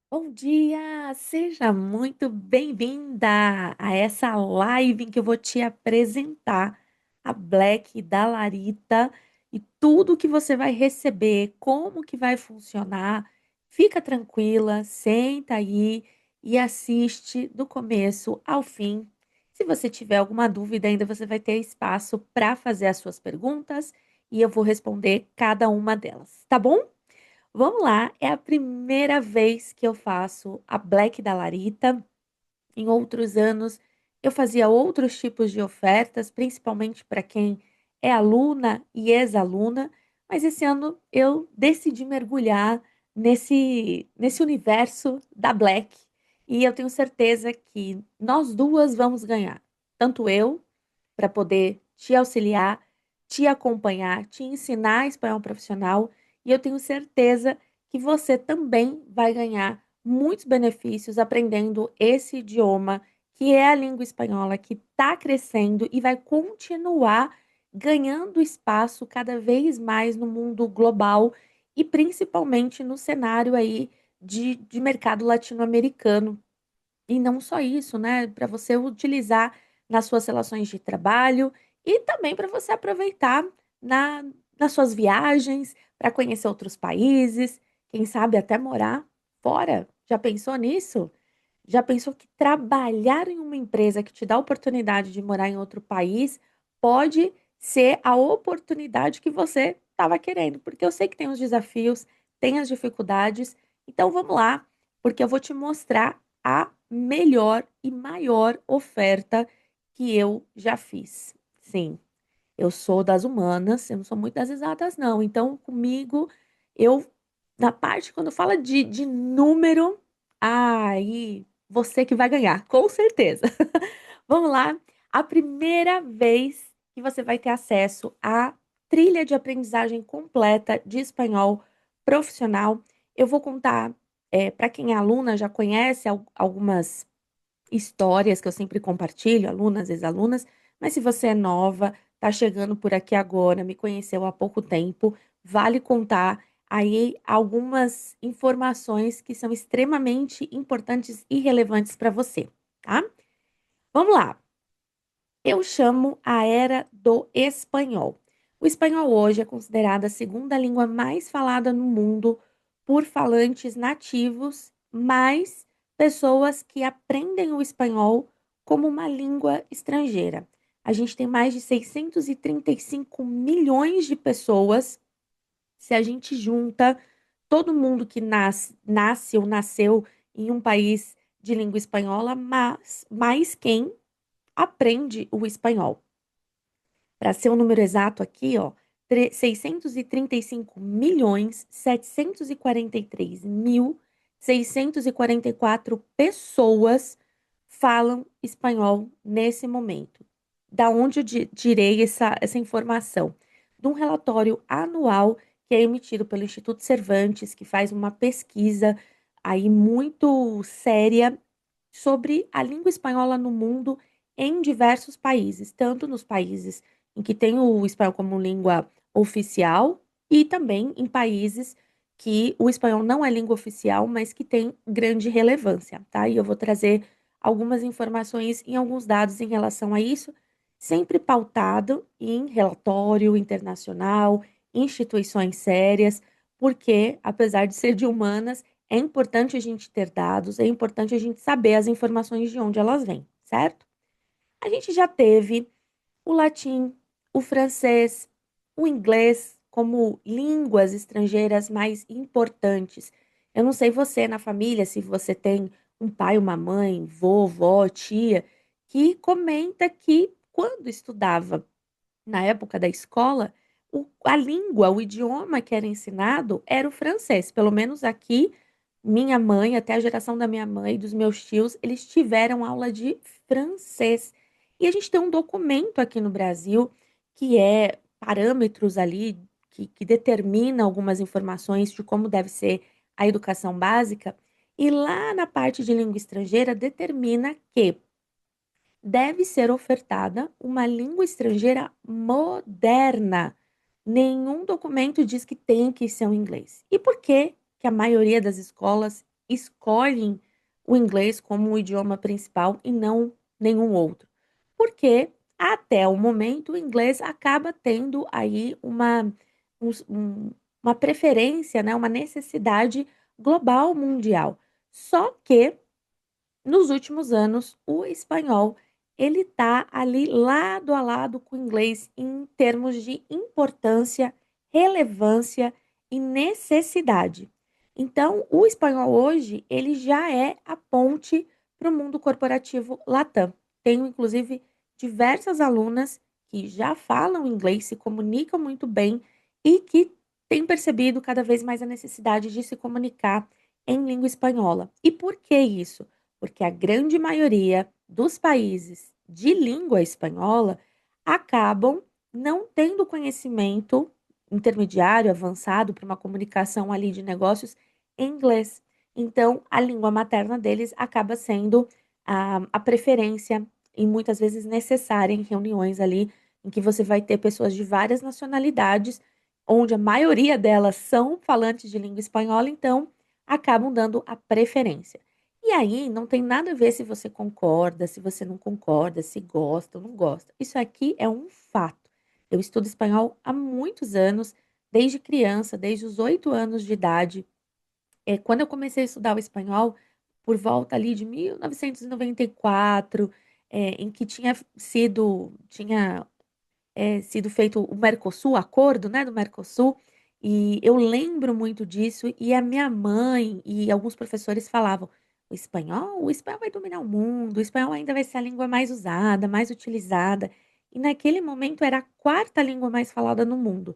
Bom dia! Seja muito bem-vinda a essa live em que eu vou te apresentar a Black da Larita e tudo que você vai receber, como que vai funcionar. Fica tranquila, senta aí e assiste do começo ao fim. Se você tiver alguma dúvida, ainda você vai ter espaço para fazer as suas perguntas e eu vou responder cada uma delas, tá bom? Vamos lá, é a primeira vez que eu faço a Black da Larita. Em outros anos, eu fazia outros tipos de ofertas, principalmente para quem é aluna e ex-aluna, mas esse ano eu decidi mergulhar nesse universo da Black e eu tenho certeza que nós duas vamos ganhar. Tanto eu, para poder te auxiliar, te acompanhar, te ensinar espanhol profissional, e eu tenho certeza que você também vai ganhar muitos benefícios aprendendo esse idioma, que é a língua espanhola, que está crescendo e vai continuar ganhando espaço cada vez mais no mundo global e principalmente no cenário aí de mercado latino-americano. E não só isso, né? Para você utilizar nas suas relações de trabalho e também para você aproveitar na, nas suas viagens, para conhecer outros países, quem sabe até morar fora. Já pensou nisso? Já pensou que trabalhar em uma empresa que te dá a oportunidade de morar em outro país pode ser a oportunidade que você estava querendo? Porque eu sei que tem os desafios, tem as dificuldades. Então vamos lá, porque eu vou te mostrar a melhor e maior oferta que eu já fiz. Sim, eu sou das humanas, eu não sou muito das exatas, não. Então, comigo, eu, na parte, quando fala de número, aí você que vai ganhar, com certeza. Vamos lá. A primeira vez que você vai ter acesso à trilha de aprendizagem completa de espanhol profissional, eu vou contar, para quem é aluna, já conhece algumas histórias que eu sempre compartilho, alunas, ex-alunas, mas se você é nova, está chegando por aqui agora, me conheceu há pouco tempo, vale contar aí algumas informações que são extremamente importantes e relevantes para você, tá? Vamos lá. Eu chamo a era do espanhol. O espanhol hoje é considerada a segunda língua mais falada no mundo por falantes nativos, mais pessoas que aprendem o espanhol como uma língua estrangeira. A gente tem mais de 635 milhões de pessoas. Se a gente junta todo mundo que nasce ou nasceu em um país de língua espanhola, mas mais quem aprende o espanhol. Para ser o número exato aqui, ó, 635.743.644 pessoas falam espanhol nesse momento. Da onde eu tirei essa informação? De um relatório anual que é emitido pelo Instituto Cervantes, que faz uma pesquisa aí muito séria sobre a língua espanhola no mundo em diversos países, tanto nos países em que tem o espanhol como língua oficial e também em países que o espanhol não é língua oficial, mas que tem grande relevância, tá? E eu vou trazer algumas informações e alguns dados em relação a isso, sempre pautado em relatório internacional, instituições sérias, porque, apesar de ser de humanas, é importante a gente ter dados, é importante a gente saber as informações de onde elas vêm, certo? A gente já teve o latim, o francês, o inglês como línguas estrangeiras mais importantes. Eu não sei você na família, se você tem um pai, uma mãe, vovó, tia, que comenta que quando estudava na época da escola, a língua, o idioma que era ensinado era o francês. Pelo menos aqui, minha mãe, até a geração da minha mãe e dos meus tios, eles tiveram aula de francês. E a gente tem um documento aqui no Brasil que é parâmetros ali que determina algumas informações de como deve ser a educação básica. E lá na parte de língua estrangeira determina que deve ser ofertada uma língua estrangeira moderna. Nenhum documento diz que tem que ser o inglês. E por que que a maioria das escolas escolhem o inglês como o idioma principal e não nenhum outro. Porque até o momento o inglês acaba tendo aí uma preferência, né, uma necessidade global mundial. Só que nos últimos anos, o espanhol ele está ali lado a lado com o inglês em termos de importância, relevância e necessidade. Então, o espanhol hoje ele já é a ponte para o mundo corporativo Latam. Tenho inclusive diversas alunas que já falam inglês, se comunicam muito bem e que têm percebido cada vez mais a necessidade de se comunicar em língua espanhola. E por que isso? Porque a grande maioria dos países de língua espanhola acabam não tendo conhecimento intermediário, avançado para uma comunicação ali de negócios em inglês. Então, a língua materna deles acaba sendo a preferência e muitas vezes necessária em reuniões ali em que você vai ter pessoas de várias nacionalidades, onde a maioria delas são falantes de língua espanhola, então acabam dando a preferência. E aí não tem nada a ver se você concorda, se você não concorda, se gosta ou não gosta. Isso aqui é um fato. Eu estudo espanhol há muitos anos, desde criança, desde os 8 anos de idade. Quando eu comecei a estudar o espanhol, por volta ali de 1994, em que tinha sido feito o Mercosul, o acordo, né, do Mercosul, e eu lembro muito disso, e a minha mãe e alguns professores falavam: o espanhol vai dominar o mundo, o espanhol ainda vai ser a língua mais usada, mais utilizada. E naquele momento era a quarta língua mais falada no mundo.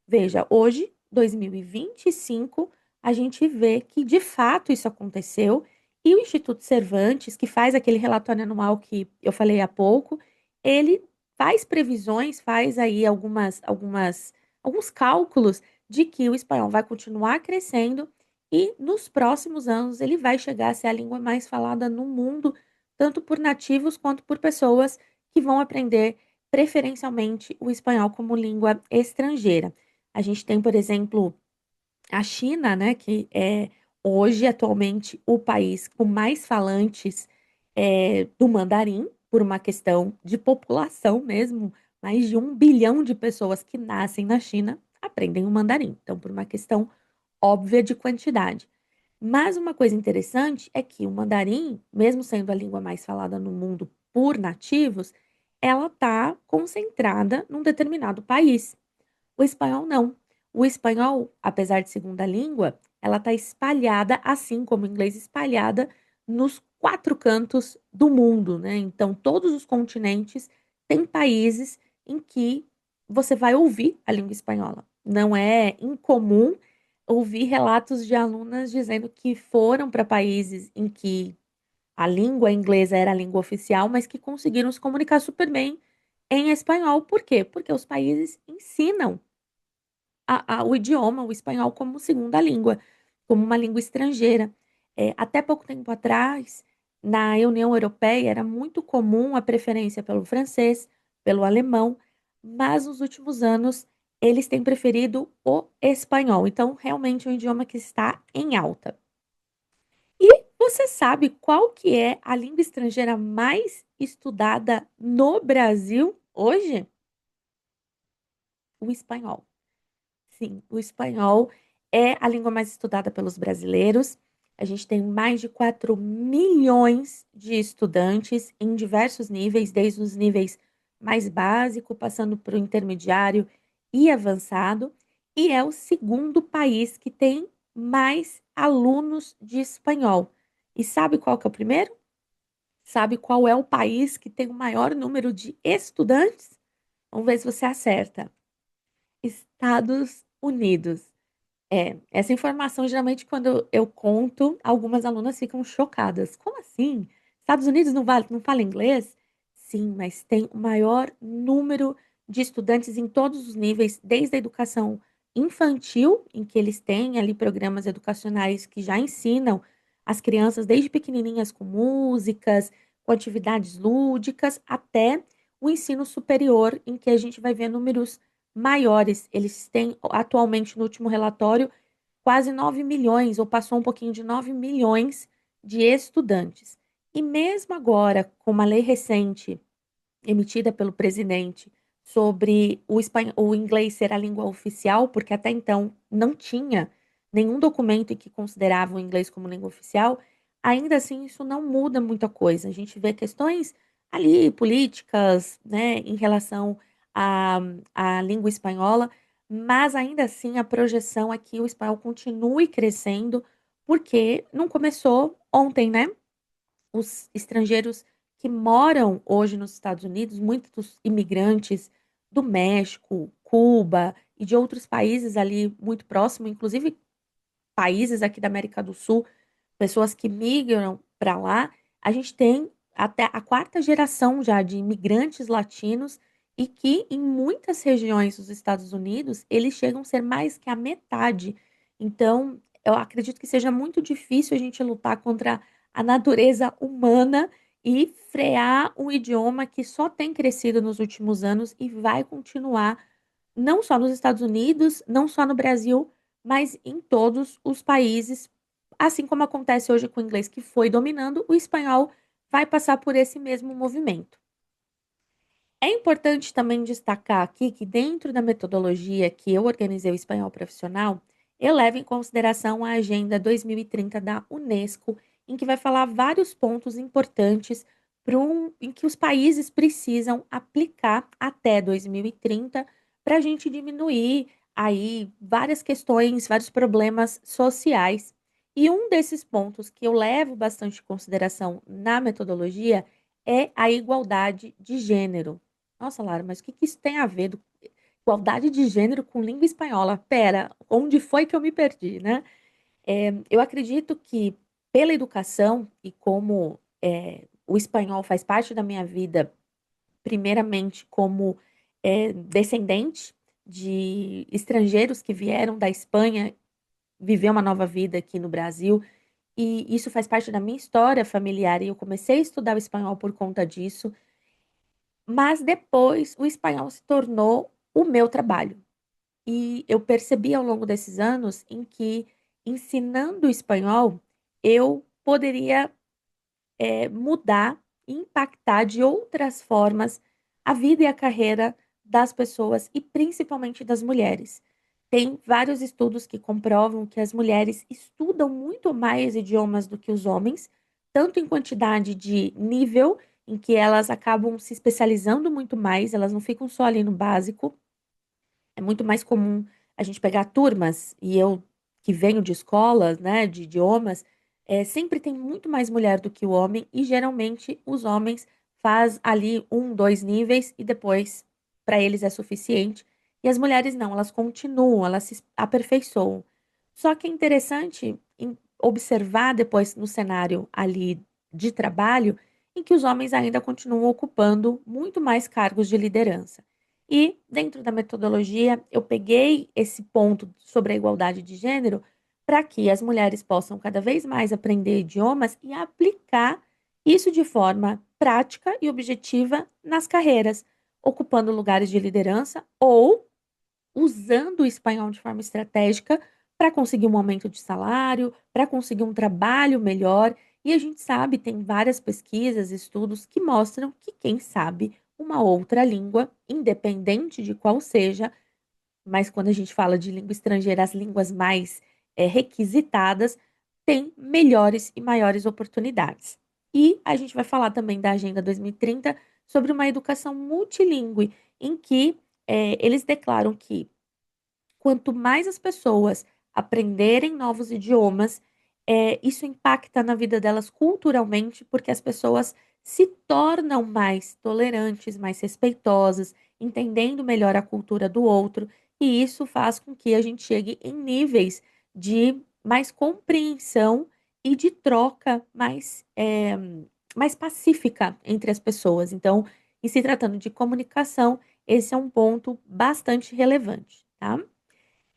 Veja, hoje, 2025, a gente vê que de fato isso aconteceu, e o Instituto Cervantes, que faz aquele relatório anual que eu falei há pouco, ele faz previsões, faz aí alguns cálculos de que o espanhol vai continuar crescendo e nos próximos anos ele vai chegar a ser a língua mais falada no mundo, tanto por nativos quanto por pessoas que vão aprender preferencialmente o espanhol como língua estrangeira. A gente tem, por exemplo, a China, né, que é hoje, atualmente, o país com mais falantes do mandarim, por uma questão de população mesmo. Mais de 1 bilhão de pessoas que nascem na China aprendem o mandarim. Então, por uma questão óbvia de quantidade. Mas uma coisa interessante é que o mandarim, mesmo sendo a língua mais falada no mundo por nativos, ela está concentrada num determinado país. O espanhol não. O espanhol, apesar de segunda língua, ela está espalhada, assim como o inglês, espalhada nos quatro cantos do mundo, né? Então, todos os continentes têm países em que você vai ouvir a língua espanhola. Não é incomum ouvir relatos de alunas dizendo que foram para países em que a língua inglesa era a língua oficial, mas que conseguiram se comunicar super bem em espanhol. Por quê? Porque os países ensinam o idioma, o espanhol, como segunda língua, como uma língua estrangeira. Até pouco tempo atrás, na União Europeia, era muito comum a preferência pelo francês, pelo alemão, mas nos últimos anos eles têm preferido o espanhol. Então, realmente é um idioma que está em alta. E você sabe qual que é a língua estrangeira mais estudada no Brasil hoje? O espanhol. Sim, o espanhol é a língua mais estudada pelos brasileiros. A gente tem mais de 4 milhões de estudantes em diversos níveis, desde os níveis mais básico, passando para o intermediário e avançado. E é o segundo país que tem mais alunos de espanhol. E sabe qual que é o primeiro? Sabe qual é o país que tem o maior número de estudantes? Vamos ver se você acerta. Estados Unidos. Essa informação, geralmente, quando eu conto, algumas alunas ficam chocadas. Como assim? Estados Unidos não fala inglês? Sim, mas tem o maior número de estudantes em todos os níveis, desde a educação infantil, em que eles têm ali programas educacionais que já ensinam as crianças desde pequenininhas com músicas, com atividades lúdicas, até o ensino superior, em que a gente vai ver números maiores. Eles têm atualmente, no último relatório, quase 9 milhões, ou passou um pouquinho de 9 milhões de estudantes. E mesmo agora, com uma lei recente emitida pelo presidente sobre o inglês ser a língua oficial, porque até então não tinha nenhum documento que considerava o inglês como língua oficial, ainda assim isso não muda muita coisa. A gente vê questões ali políticas, né, em relação à, à língua espanhola, mas ainda assim a projeção é que o espanhol continue crescendo, porque não começou ontem, né? Os estrangeiros que moram hoje nos Estados Unidos, muitos imigrantes do México, Cuba e de outros países ali muito próximos, inclusive países aqui da América do Sul, pessoas que migram para lá. A gente tem até a quarta geração já de imigrantes latinos e que em muitas regiões dos Estados Unidos eles chegam a ser mais que a metade. Então, eu acredito que seja muito difícil a gente lutar contra a natureza humana e frear um idioma que só tem crescido nos últimos anos e vai continuar não só nos Estados Unidos, não só no Brasil, mas em todos os países, assim como acontece hoje com o inglês que foi dominando, o espanhol vai passar por esse mesmo movimento. É importante também destacar aqui que dentro da metodologia que eu organizei o espanhol profissional, eu levo em consideração a Agenda 2030 da Unesco, em que vai falar vários pontos importantes em que os países precisam aplicar até 2030 para a gente diminuir aí várias questões, vários problemas sociais. E um desses pontos que eu levo bastante em consideração na metodologia é a igualdade de gênero. Nossa, Lara, mas o que que isso tem a ver igualdade de gênero com língua espanhola? Pera, onde foi que eu me perdi, né? Eu acredito que pela educação e como o espanhol faz parte da minha vida, primeiramente como descendente de estrangeiros que vieram da Espanha viver uma nova vida aqui no Brasil, e isso faz parte da minha história familiar, e eu comecei a estudar o espanhol por conta disso. Mas depois o espanhol se tornou o meu trabalho. E eu percebi ao longo desses anos em que, ensinando o espanhol, eu poderia mudar e impactar de outras formas a vida e a carreira das pessoas e principalmente das mulheres. Tem vários estudos que comprovam que as mulheres estudam muito mais idiomas do que os homens, tanto em quantidade de nível, em que elas acabam se especializando muito mais, elas não ficam só ali no básico. É muito mais comum a gente pegar turmas, e eu que venho de escolas, né, de idiomas, sempre tem muito mais mulher do que o homem, e geralmente os homens faz ali um, dois níveis e depois para eles é suficiente. E as mulheres não, elas continuam, elas se aperfeiçoam. Só que é interessante observar depois no cenário ali de trabalho, em que os homens ainda continuam ocupando muito mais cargos de liderança. E dentro da metodologia, eu peguei esse ponto sobre a igualdade de gênero para que as mulheres possam cada vez mais aprender idiomas e aplicar isso de forma prática e objetiva nas carreiras, ocupando lugares de liderança ou usando o espanhol de forma estratégica para conseguir um aumento de salário, para conseguir um trabalho melhor. E a gente sabe, tem várias pesquisas, estudos que mostram que quem sabe uma outra língua, independente de qual seja, mas quando a gente fala de língua estrangeira, as línguas mais requisitadas, tem melhores e maiores oportunidades. E a gente vai falar também da Agenda 2030 sobre uma educação multilingüe, em que eles declaram que quanto mais as pessoas aprenderem novos idiomas, isso impacta na vida delas culturalmente, porque as pessoas se tornam mais tolerantes, mais respeitosas, entendendo melhor a cultura do outro, e isso faz com que a gente chegue em níveis de mais compreensão e de troca mais pacífica entre as pessoas. Então, em se tratando de comunicação, esse é um ponto bastante relevante, tá?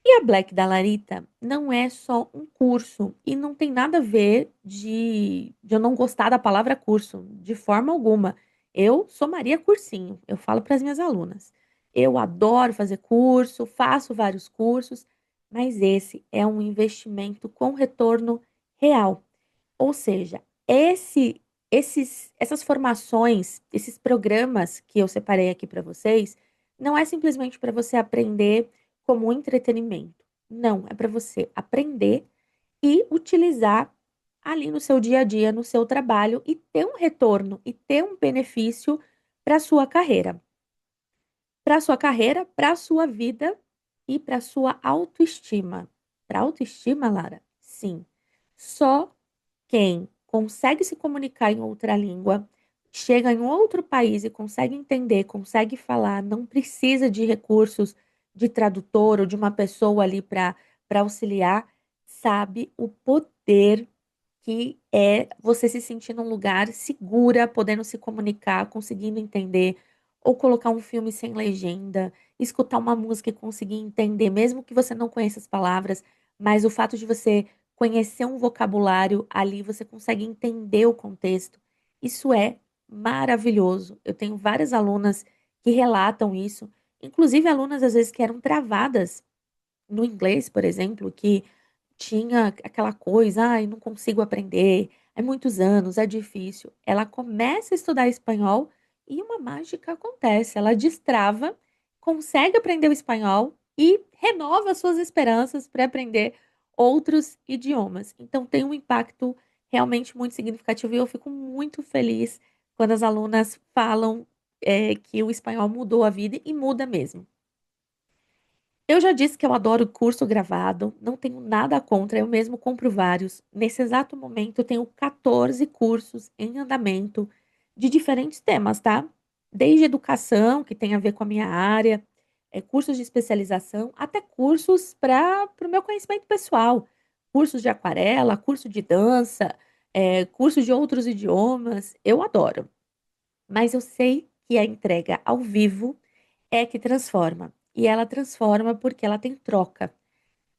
E a Black da Larita não é só um curso e não tem nada a ver de eu não gostar da palavra curso, de forma alguma. Eu sou Maria Cursinho, eu falo para as minhas alunas. Eu adoro fazer curso, faço vários cursos, mas esse é um investimento com retorno real. Ou seja, essas formações, esses programas que eu separei aqui para vocês, não é simplesmente para você aprender como entretenimento. Não, é para você aprender e utilizar ali no seu dia a dia, no seu trabalho e ter um retorno e ter um benefício para a sua carreira. Para a sua carreira, para a sua vida e para a sua autoestima. Para autoestima, Lara? Sim. Só quem consegue se comunicar em outra língua, chega em outro país e consegue entender, consegue falar, não precisa de recursos de tradutor ou de uma pessoa ali para auxiliar, sabe o poder que é você se sentir num lugar segura, podendo se comunicar, conseguindo entender, ou colocar um filme sem legenda, escutar uma música e conseguir entender, mesmo que você não conheça as palavras, mas o fato de você conhecer um vocabulário ali, você consegue entender o contexto. Isso é maravilhoso. Eu tenho várias alunas que relatam isso, inclusive alunas às vezes que eram travadas no inglês, por exemplo, que tinha aquela coisa, ai, não consigo aprender, é muitos anos, é difícil. Ela começa a estudar espanhol e uma mágica acontece. Ela destrava, consegue aprender o espanhol e renova suas esperanças para aprender outros idiomas. Então tem um impacto realmente muito significativo e eu fico muito feliz quando as alunas falam, que o espanhol mudou a vida e muda mesmo. Eu já disse que eu adoro curso gravado, não tenho nada contra, eu mesmo compro vários. Nesse exato momento, eu tenho 14 cursos em andamento de diferentes temas, tá? Desde educação, que tem a ver com a minha área, cursos de especialização, até cursos para o meu conhecimento pessoal. Cursos de aquarela, curso de dança, cursos de outros idiomas. Eu adoro. Mas eu sei que a entrega ao vivo é que transforma. E ela transforma porque ela tem troca,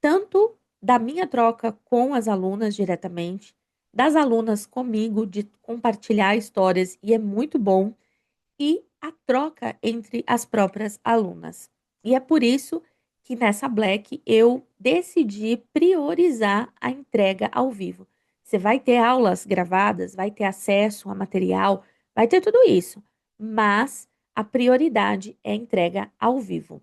tanto da minha troca com as alunas diretamente, das alunas comigo, de compartilhar histórias, e é muito bom, e a troca entre as próprias alunas. E é por isso que nessa Black eu decidi priorizar a entrega ao vivo. Você vai ter aulas gravadas, vai ter acesso a material, vai ter tudo isso, mas a prioridade é a entrega ao vivo.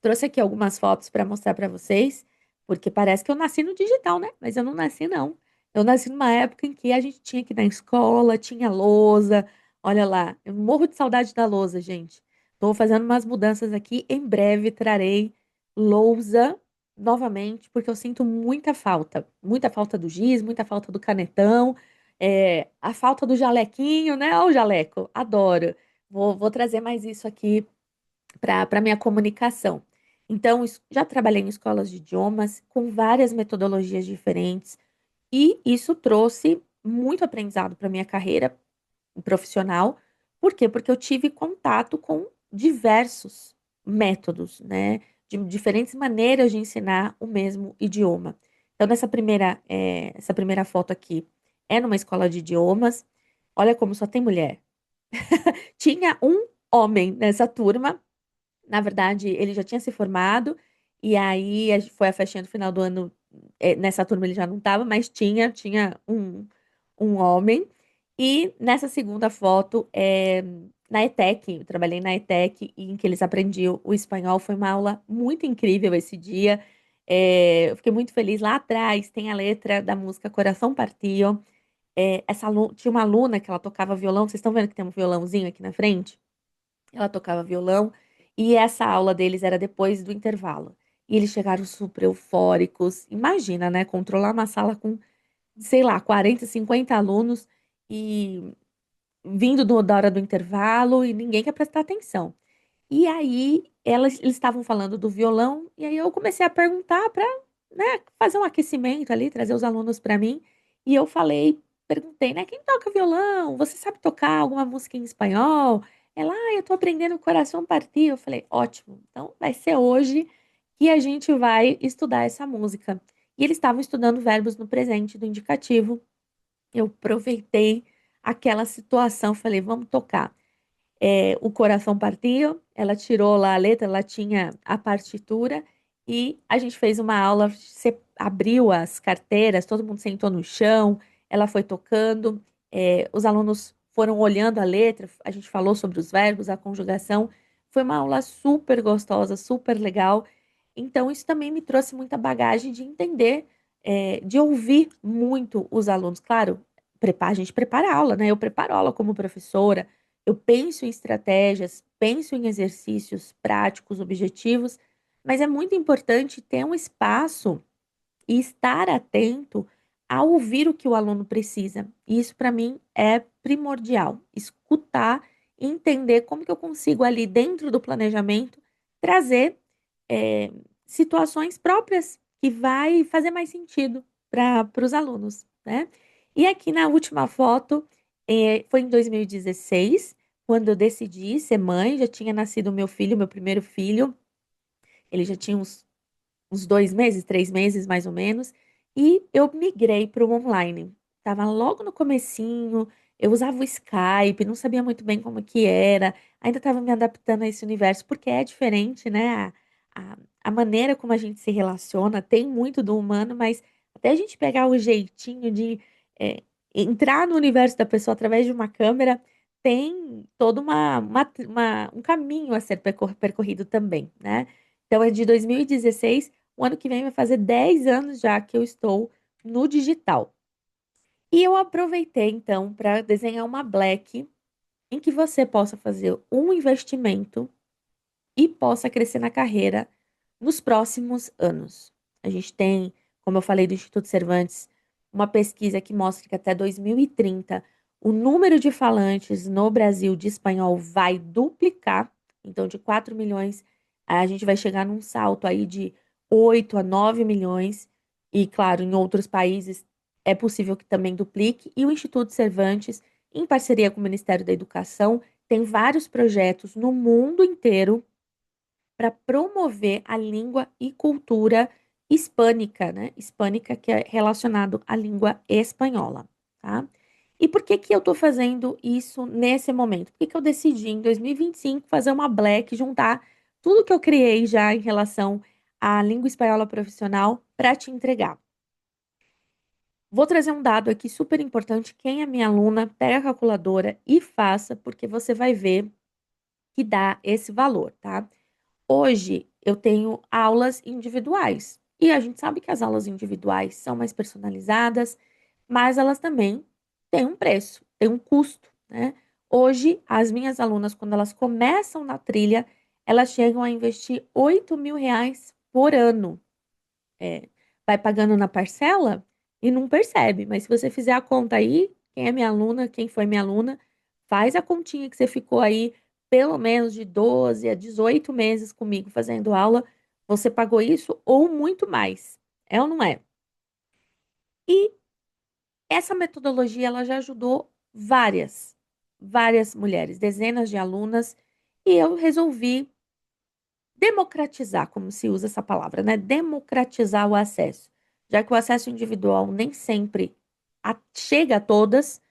Trouxe aqui algumas fotos para mostrar para vocês, porque parece que eu nasci no digital, né? Mas eu não nasci, não. Eu nasci numa época em que a gente tinha que ir na escola, tinha lousa. Olha lá, eu morro de saudade da lousa, gente. Estou fazendo umas mudanças aqui. Em breve trarei lousa novamente, porque eu sinto muita falta do giz, muita falta do canetão, a falta do jalequinho, né? Ó, o jaleco, adoro. Vou trazer mais isso aqui para minha comunicação. Então, já trabalhei em escolas de idiomas com várias metodologias diferentes e isso trouxe muito aprendizado para minha carreira profissional. Por quê? Porque eu tive contato com diversos métodos, né, de diferentes maneiras de ensinar o mesmo idioma. Então, essa primeira foto aqui é numa escola de idiomas. Olha como só tem mulher. Tinha um homem nessa turma, na verdade, ele já tinha se formado, e aí foi a festinha do final do ano. Nessa turma ele já não estava, mas tinha um homem. E nessa segunda foto, na ETEC, eu trabalhei na ETEC, em que eles aprendiam o espanhol. Foi uma aula muito incrível esse dia. Eu fiquei muito feliz. Lá atrás tem a letra da música Coração Partido. Tinha uma aluna que ela tocava violão. Vocês estão vendo que tem um violãozinho aqui na frente? Ela tocava violão e essa aula deles era depois do intervalo. E eles chegaram super eufóricos. Imagina, né? Controlar uma sala com, sei lá, 40, 50 alunos e vindo da hora do intervalo e ninguém quer prestar atenção. E aí eles estavam falando do violão e aí eu comecei a perguntar para, né, fazer um aquecimento ali, trazer os alunos para mim. E eu perguntei, né, quem toca violão? Você sabe tocar alguma música em espanhol? Ela, eu tô aprendendo Coração Partir. Eu falei, ótimo. Então vai ser hoje que a gente vai estudar essa música. E eles estavam estudando verbos no presente do indicativo. Eu aproveitei aquela situação, falei, vamos tocar. O Coração Partiu, ela tirou lá a letra, ela tinha a partitura, e a gente fez uma aula, você abriu as carteiras, todo mundo sentou no chão, ela foi tocando, os alunos foram olhando a letra, a gente falou sobre os verbos, a conjugação. Foi uma aula super gostosa, super legal. Então, isso também me trouxe muita bagagem de entender, de ouvir muito os alunos. Claro, a gente prepara a aula, né? Eu preparo a aula como professora, eu penso em estratégias, penso em exercícios práticos, objetivos, mas é muito importante ter um espaço e estar atento a ouvir o que o aluno precisa. E isso, para mim, é primordial. Escutar e entender como que eu consigo, ali dentro do planejamento, trazer é, situações próprias que vai fazer mais sentido para os alunos, né? E aqui na última foto, foi em 2016, quando eu decidi ser mãe, já tinha nascido o meu filho, meu primeiro filho, ele já tinha uns 2 meses, 3 meses mais ou menos, e eu migrei para o online. Tava logo no comecinho, eu usava o Skype, não sabia muito bem como que era, ainda estava me adaptando a esse universo, porque é diferente, né? A maneira como a gente se relaciona tem muito do humano, mas até a gente pegar o jeitinho de é, entrar no universo da pessoa através de uma câmera, tem todo um caminho a ser percorrido também, né? Então é de 2016. O ano que vem vai fazer 10 anos já que eu estou no digital. E eu aproveitei então para desenhar uma black em que você possa fazer um investimento e possa crescer na carreira nos próximos anos. A gente tem, como eu falei do Instituto Cervantes, uma pesquisa que mostra que até 2030 o número de falantes no Brasil de espanhol vai duplicar. Então, de 4 milhões, a gente vai chegar num salto aí de 8 a 9 milhões. E, claro, em outros países é possível que também duplique. E o Instituto Cervantes, em parceria com o Ministério da Educação, tem vários projetos no mundo inteiro para promover a língua e cultura hispânica, né? Hispânica, que é relacionado à língua espanhola, tá? E por que que eu estou fazendo isso nesse momento? Por que que eu decidi, em 2025, fazer uma Black, juntar tudo que eu criei já em relação à língua espanhola profissional para te entregar? Vou trazer um dado aqui super importante. Quem é minha aluna, pega a calculadora e faça, porque você vai ver que dá esse valor, tá? Hoje eu tenho aulas individuais. E a gente sabe que as aulas individuais são mais personalizadas, mas elas também têm um preço, têm um custo, né? Hoje, as minhas alunas, quando elas começam na trilha, elas chegam a investir R$ 8.000 por ano. É, vai pagando na parcela e não percebe, mas se você fizer a conta aí, quem é minha aluna, quem foi minha aluna, faz a continha que você ficou aí pelo menos de 12 a 18 meses comigo fazendo aula, você pagou isso ou muito mais. É ou não é? E essa metodologia ela já ajudou várias mulheres, dezenas de alunas, e eu resolvi democratizar, como se usa essa palavra, né? Democratizar o acesso. Já que o acesso individual nem sempre chega a todas,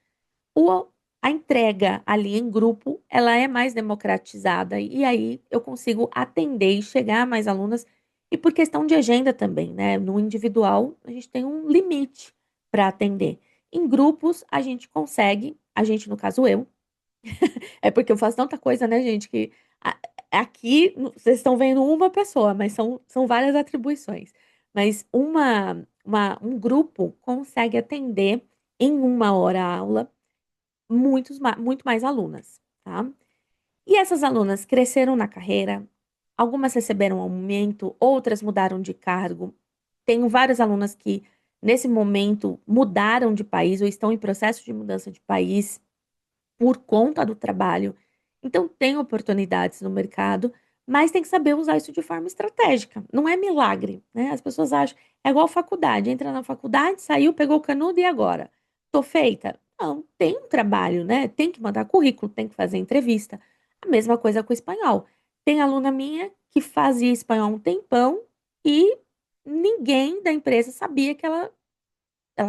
o, a entrega ali em grupo, ela é mais democratizada e aí eu consigo atender e chegar a mais alunas e por questão de agenda também, né? No individual, a gente tem um limite para atender. Em grupos, a gente consegue, a gente, no caso eu, é porque eu faço tanta coisa, né, gente, que a- aqui vocês estão vendo uma pessoa, mas são várias atribuições. Mas um grupo consegue atender em uma hora a aula muito mais alunas, tá? E essas alunas cresceram na carreira, algumas receberam aumento, outras mudaram de cargo. Tenho várias alunas que, nesse momento, mudaram de país ou estão em processo de mudança de país por conta do trabalho. Então, tem oportunidades no mercado, mas tem que saber usar isso de forma estratégica. Não é milagre, né? As pessoas acham, é igual faculdade, entra na faculdade, saiu, pegou o canudo e agora? Tô feita? Não, tem um trabalho, né? Tem que mandar currículo, tem que fazer entrevista. A mesma coisa com o espanhol. Tem aluna minha que fazia espanhol há um tempão e ninguém da empresa sabia que ela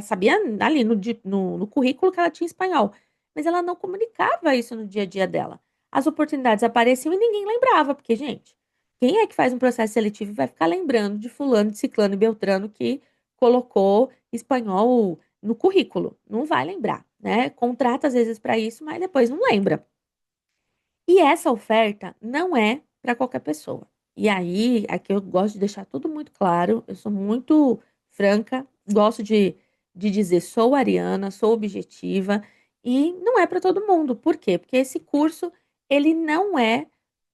sabia ali no currículo que ela tinha espanhol, mas ela não comunicava isso no dia a dia dela. As oportunidades apareciam e ninguém lembrava, porque, gente, Quem é que faz um processo seletivo e vai ficar lembrando de fulano, de ciclano e beltrano que colocou espanhol no currículo? Não vai lembrar, né? Contrata às vezes para isso, mas depois não lembra. E essa oferta não é para qualquer pessoa. E aí, aqui eu gosto de deixar tudo muito claro, eu sou muito franca, gosto de dizer sou ariana, sou objetiva, e não é para todo mundo. Por quê? Porque esse curso, ele não é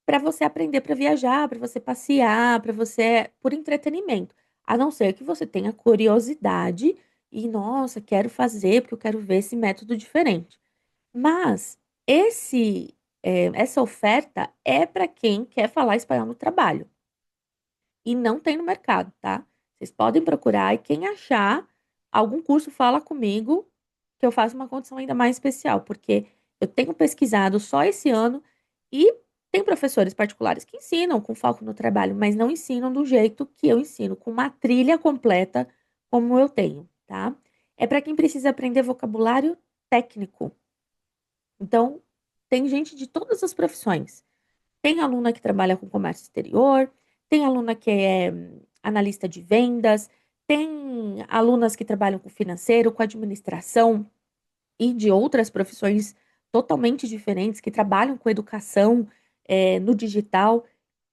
para você aprender para viajar, para você passear, para você por entretenimento. A não ser que você tenha curiosidade e, nossa, quero fazer porque eu quero ver esse método diferente. Mas essa oferta é para quem quer falar espanhol no trabalho e não tem no mercado, tá? Vocês podem procurar e quem achar algum curso, fala comigo que eu faço uma condição ainda mais especial, porque eu tenho pesquisado só esse ano e tem professores particulares que ensinam com foco no trabalho, mas não ensinam do jeito que eu ensino, com uma trilha completa como eu tenho, tá? É para quem precisa aprender vocabulário técnico. Então, tem gente de todas as profissões. Tem aluna que trabalha com comércio exterior, tem aluna que é analista de vendas, tem alunas que trabalham com financeiro, com administração e de outras profissões totalmente diferentes que trabalham com educação, no digital,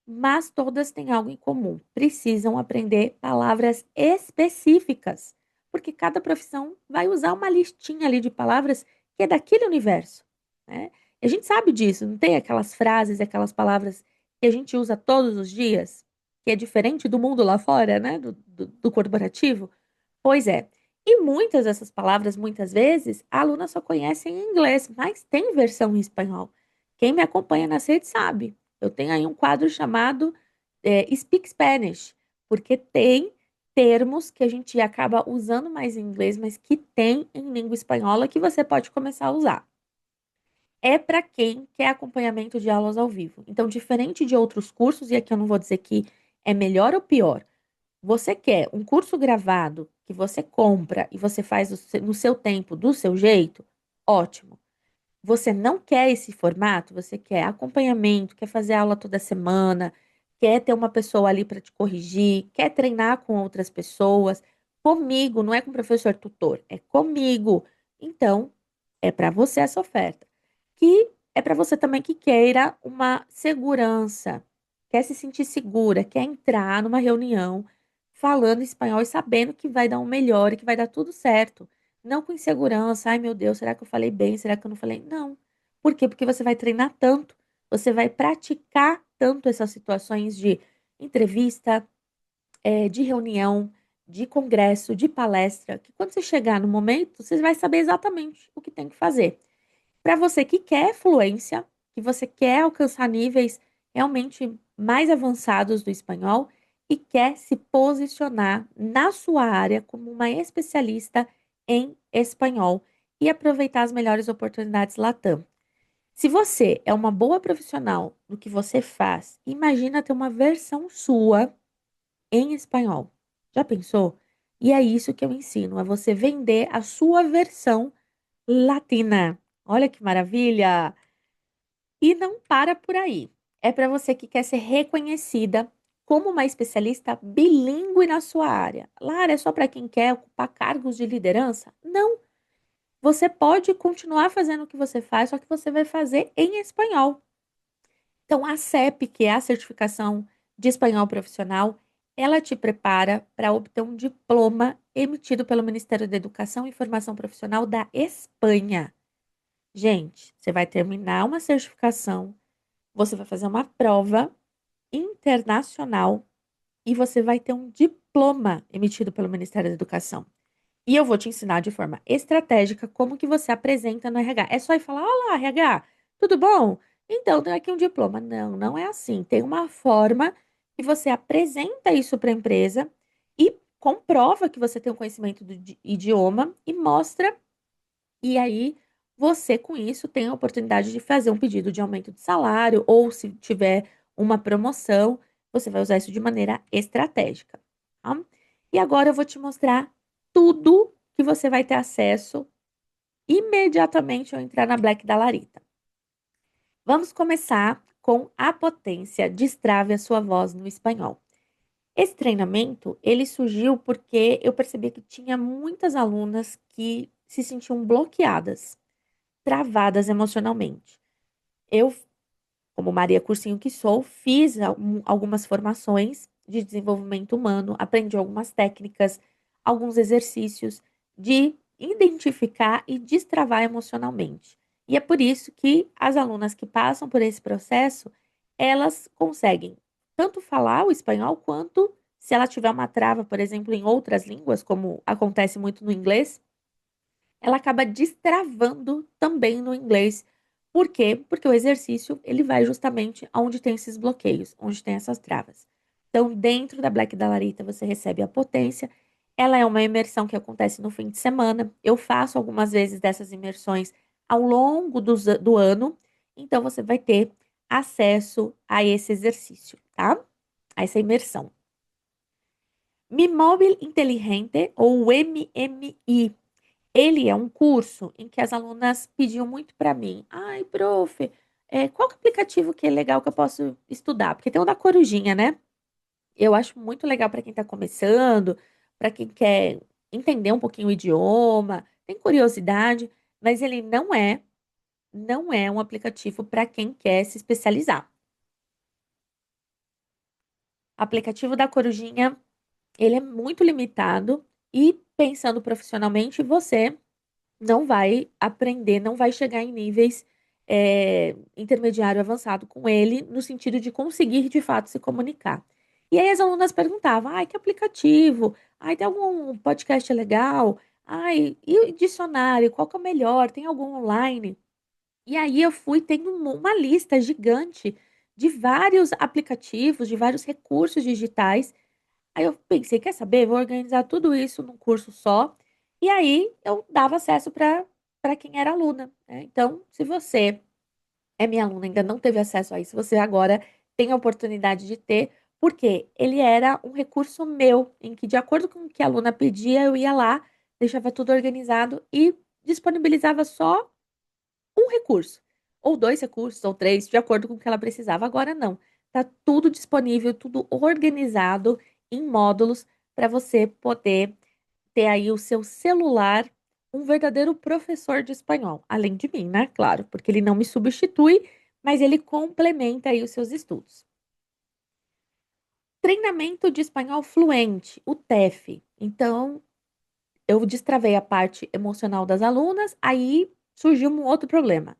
mas todas têm algo em comum. Precisam aprender palavras específicas, porque cada profissão vai usar uma listinha ali de palavras que é daquele universo, né? E a gente sabe disso, não tem aquelas frases, aquelas palavras que a gente usa todos os dias, que é diferente do mundo lá fora, né? Do corporativo. Pois é. E muitas dessas palavras, muitas vezes, a aluna só conhece em inglês, mas tem versão em espanhol. Quem me acompanha nas redes sabe. Eu tenho aí um quadro chamado Speak Spanish, porque tem termos que a gente acaba usando mais em inglês, mas que tem em língua espanhola que você pode começar a usar. É para quem quer acompanhamento de aulas ao vivo. Então, diferente de outros cursos, e aqui eu não vou dizer que é melhor ou pior, você quer um curso gravado que você compra e você faz no seu tempo, do seu jeito? Ótimo. Você não quer esse formato? Você quer acompanhamento, quer fazer aula toda semana, quer ter uma pessoa ali para te corrigir, quer treinar com outras pessoas? Comigo, não é com o professor tutor, é comigo. Então, é para você essa oferta. Que é para você também que queira uma segurança, quer se sentir segura, quer entrar numa reunião falando espanhol e sabendo que vai dar um melhor e que vai dar tudo certo. Não com insegurança, ai meu Deus, será que eu falei bem? Será que eu não falei? Não. Por quê? Porque você vai treinar tanto, você vai praticar tanto essas situações de entrevista, de reunião, de congresso, de palestra, que quando você chegar no momento, você vai saber exatamente o que tem que fazer. Para você que quer fluência, que você quer alcançar níveis realmente mais avançados do espanhol e quer se posicionar na sua área como uma especialista em espanhol e aproveitar as melhores oportunidades Latam. Se você é uma boa profissional no que você faz, imagina ter uma versão sua em espanhol. Já pensou? E é isso que eu ensino, é você vender a sua versão latina. Olha que maravilha! E não para por aí. É para você que quer ser reconhecida como uma especialista bilíngue na sua área. Lara, é só para quem quer ocupar cargos de liderança? Não. Você pode continuar fazendo o que você faz, só que você vai fazer em espanhol. Então, a CEP, que é a certificação de espanhol profissional, ela te prepara para obter um diploma emitido pelo Ministério da Educação e Formação Profissional da Espanha. Gente, você vai terminar uma certificação, você vai fazer uma prova internacional e você vai ter um diploma emitido pelo Ministério da Educação. E eu vou te ensinar de forma estratégica como que você apresenta no RH. É só ir falar: "Olá, RH, tudo bom? Então, tenho aqui um diploma". Não, não é assim. Tem uma forma que você apresenta isso para a empresa e comprova que você tem o conhecimento do idioma e mostra, e aí você com isso tem a oportunidade de fazer um pedido de aumento de salário ou se tiver uma promoção, você vai usar isso de maneira estratégica, tá? E agora eu vou te mostrar tudo que você vai ter acesso imediatamente ao entrar na Black da Larita. Vamos começar com a potência, destrave a sua voz no espanhol. Esse treinamento, ele surgiu porque eu percebi que tinha muitas alunas que se sentiam bloqueadas, travadas emocionalmente. Eu, como Maria Cursinho que sou, fiz algumas formações de desenvolvimento humano, aprendi algumas técnicas, alguns exercícios de identificar e destravar emocionalmente. E é por isso que as alunas que passam por esse processo, elas conseguem tanto falar o espanhol quanto, se ela tiver uma trava, por exemplo, em outras línguas, como acontece muito no inglês, ela acaba destravando também no inglês. Por quê? Porque o exercício, ele vai justamente aonde tem esses bloqueios, onde tem essas travas. Então, dentro da Black da Larita, você recebe a potência. Ela é uma imersão que acontece no fim de semana. Eu faço algumas vezes dessas imersões ao longo do ano. Então, você vai ter acesso a esse exercício, tá? A essa imersão. Mi Móvel Inteligente, ou MMI, ele é um curso em que as alunas pediam muito para mim. Ai, prof, qual que é o aplicativo que é legal que eu posso estudar? Porque tem o da Corujinha, né? Eu acho muito legal para quem está começando, para quem quer entender um pouquinho o idioma, tem curiosidade, mas ele não é um aplicativo para quem quer se especializar. O aplicativo da Corujinha, ele é muito limitado e pensando profissionalmente, você não vai aprender, não vai chegar em níveis intermediário avançado com ele, no sentido de conseguir de fato se comunicar. E aí as alunas perguntavam: ai, que aplicativo? Ai, tem algum podcast legal? Ai, e o dicionário? Qual que é o melhor? Tem algum online? E aí eu fui tendo uma lista gigante de vários aplicativos, de vários recursos digitais. Aí eu pensei, quer saber? Vou organizar tudo isso num curso só. E aí eu dava acesso para quem era aluna, né? Então, se você é minha aluna, e ainda não teve acesso a isso, você agora tem a oportunidade de ter, porque ele era um recurso meu, em que, de acordo com o que a aluna pedia, eu ia lá, deixava tudo organizado e disponibilizava só um recurso, ou dois recursos, ou três, de acordo com o que ela precisava. Agora não. Tá tudo disponível, tudo organizado em módulos para você poder ter aí o seu celular, um verdadeiro professor de espanhol, além de mim, né? Claro, porque ele não me substitui, mas ele complementa aí os seus estudos. Treinamento de espanhol fluente, o TEF. Então, eu destravei a parte emocional das alunas, aí surgiu um outro problema.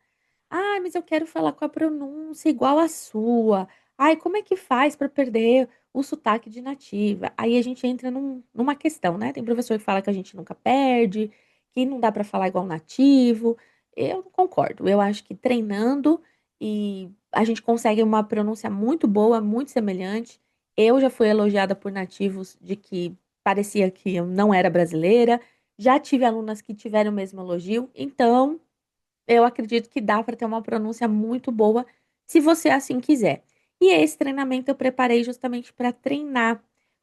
Ah, mas eu quero falar com a pronúncia igual à sua. Ai, como é que faz para perder o sotaque de nativa? Aí a gente entra numa questão, né? Tem professor que fala que a gente nunca perde, que não dá para falar igual nativo. Eu não concordo. Eu acho que treinando e a gente consegue uma pronúncia muito boa, muito semelhante. Eu já fui elogiada por nativos de que parecia que eu não era brasileira. Já tive alunas que tiveram o mesmo elogio. Então, eu acredito que dá para ter uma pronúncia muito boa, se você assim quiser. E esse treinamento eu preparei justamente para treinar.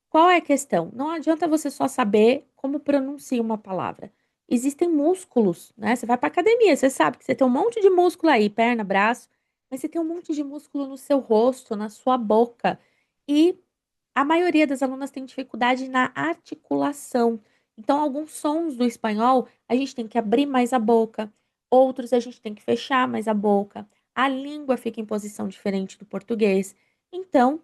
Qual é a questão? Não adianta você só saber como pronuncia uma palavra. Existem músculos, né? Você vai para academia, você sabe que você tem um monte de músculo aí, perna, braço, mas você tem um monte de músculo no seu rosto, na sua boca. E a maioria das alunas tem dificuldade na articulação. Então, alguns sons do espanhol a gente tem que abrir mais a boca, outros a gente tem que fechar mais a boca. A língua fica em posição diferente do português. Então,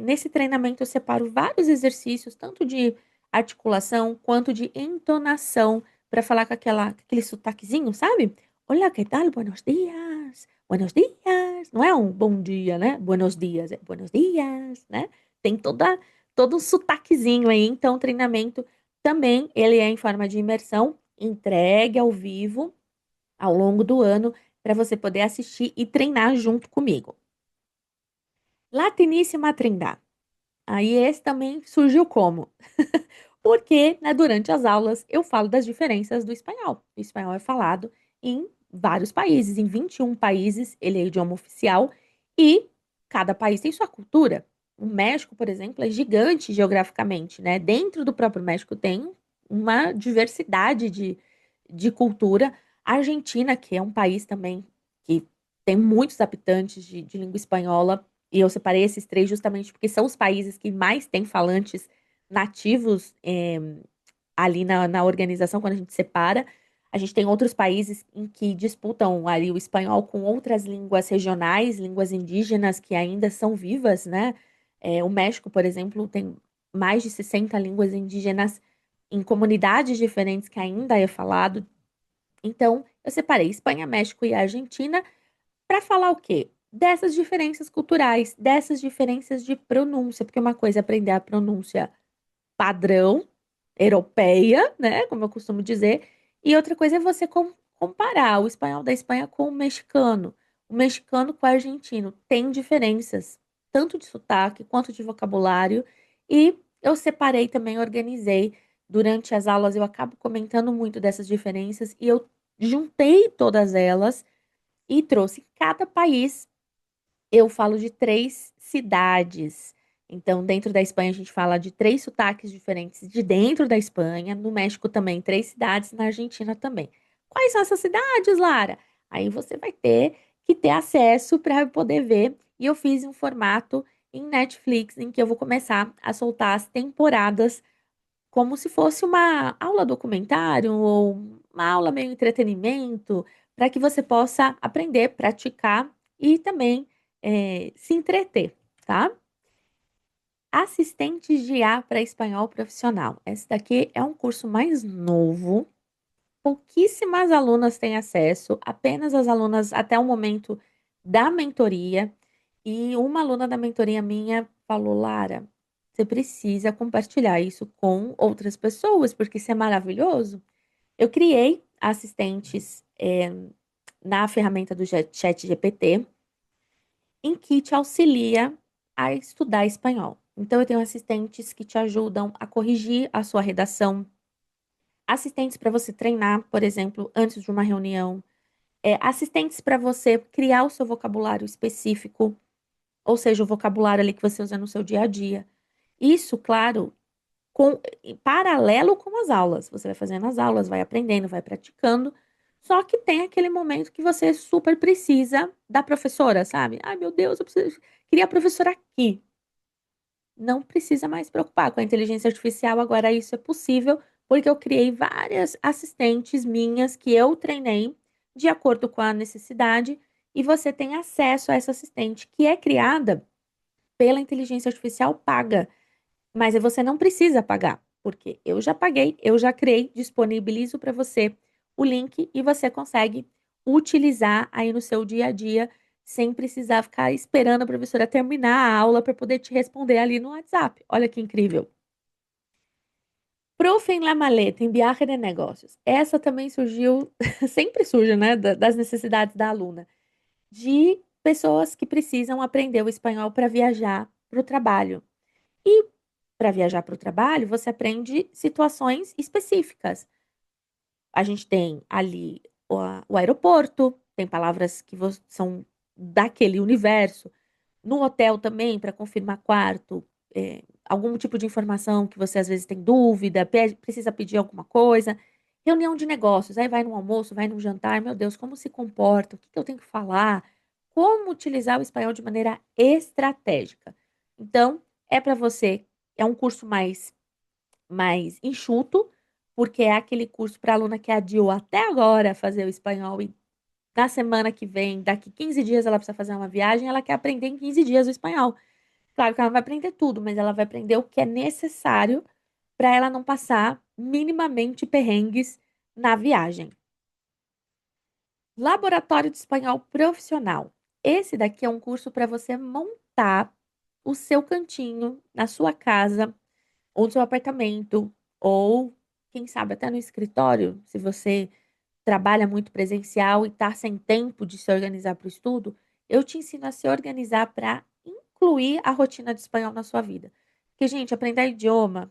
nesse treinamento eu separo vários exercícios, tanto de articulação quanto de entonação, para falar com aquele sotaquezinho, sabe? Olá, que tal? Buenos dias. Buenos dias. Não é um bom dia, né? Buenos dias, é buenos dias, né? Tem todo um sotaquezinho aí. Então, o treinamento também, ele é em forma de imersão, entregue ao vivo, ao longo do ano, para você poder assistir e treinar junto comigo. Latiníssima Trindade. Aí esse também surgiu como? Porque, né, durante as aulas eu falo das diferenças do espanhol. O espanhol é falado em vários países, em 21 países, ele é idioma oficial, e cada país tem sua cultura. O México, por exemplo, é gigante geograficamente, né? Dentro do próprio México tem uma diversidade de cultura. A Argentina, que é um país também que tem muitos habitantes de língua espanhola, e eu separei esses três justamente porque são os países que mais têm falantes nativos ali na organização, quando a gente separa. A gente tem outros países em que disputam ali o espanhol com outras línguas regionais, línguas indígenas que ainda são vivas, né? O México, por exemplo, tem mais de 60 línguas indígenas em comunidades diferentes que ainda é falado. Então, eu separei Espanha, México e Argentina para falar o quê? Dessas diferenças culturais, dessas diferenças de pronúncia, porque uma coisa é aprender a pronúncia padrão, europeia, né? Como eu costumo dizer, e outra coisa é você comparar o espanhol da Espanha com o mexicano com o argentino. Tem diferenças, tanto de sotaque quanto de vocabulário, e eu separei também, organizei. Durante as aulas eu acabo comentando muito dessas diferenças e eu juntei todas elas e trouxe cada país. Eu falo de três cidades. Então, dentro da Espanha, a gente fala de três sotaques diferentes de dentro da Espanha. No México também, três cidades. Na Argentina também. Quais são essas cidades, Lara? Aí você vai ter que ter acesso para poder ver. E eu fiz um formato em Netflix em que eu vou começar a soltar as temporadas como se fosse uma aula documentário ou uma aula meio entretenimento, para que você possa aprender, praticar e também se entreter, tá? Assistentes de IA para espanhol profissional. Esse daqui é um curso mais novo, pouquíssimas alunas têm acesso, apenas as alunas até o momento da mentoria. E uma aluna da mentoria minha falou: Lara, você precisa compartilhar isso com outras pessoas, porque isso é maravilhoso. Eu criei assistentes na ferramenta do Chat GPT, em que te auxilia a estudar espanhol. Então, eu tenho assistentes que te ajudam a corrigir a sua redação, assistentes para você treinar, por exemplo, antes de uma reunião, assistentes para você criar o seu vocabulário específico, ou seja, o vocabulário ali que você usa no seu dia a dia. Isso, claro, em paralelo com as aulas. Você vai fazendo as aulas, vai aprendendo, vai praticando. Só que tem aquele momento que você super precisa da professora, sabe? Ai, meu Deus, queria a professora aqui. Não precisa mais se preocupar com a inteligência artificial, agora isso é possível, porque eu criei várias assistentes minhas que eu treinei de acordo com a necessidade, e você tem acesso a essa assistente que é criada pela inteligência artificial paga. Mas você não precisa pagar, porque eu já paguei, eu já criei, disponibilizo para você o link e você consegue utilizar aí no seu dia a dia, sem precisar ficar esperando a professora terminar a aula para poder te responder ali no WhatsApp. Olha que incrível. Profe en la maleta, em viagem de negócios. Essa também surgiu, sempre surge, né, das necessidades da aluna, de pessoas que precisam aprender o espanhol para viajar para o trabalho. E para viajar para o trabalho, você aprende situações específicas. A gente tem ali o aeroporto, tem palavras que são daquele universo. No hotel também, para confirmar quarto, algum tipo de informação que você às vezes tem dúvida, precisa pedir alguma coisa. Reunião de negócios, aí vai no almoço, vai no jantar, meu Deus, como se comporta, o que que eu tenho que falar, como utilizar o espanhol de maneira estratégica. Então, é para você, é um curso mais enxuto, porque é aquele curso para aluna que adiou até agora fazer o espanhol e na semana que vem, daqui 15 dias, ela precisa fazer uma viagem, ela quer aprender em 15 dias o espanhol. Claro que ela não vai aprender tudo, mas ela vai aprender o que é necessário para ela não passar minimamente perrengues na viagem. Laboratório de Espanhol Profissional. Esse daqui é um curso para você montar o seu cantinho na sua casa, ou no seu apartamento, ou quem sabe até no escritório, se você trabalha muito presencial e está sem tempo de se organizar para o estudo, eu te ensino a se organizar para incluir a rotina de espanhol na sua vida. Porque, gente, aprender idioma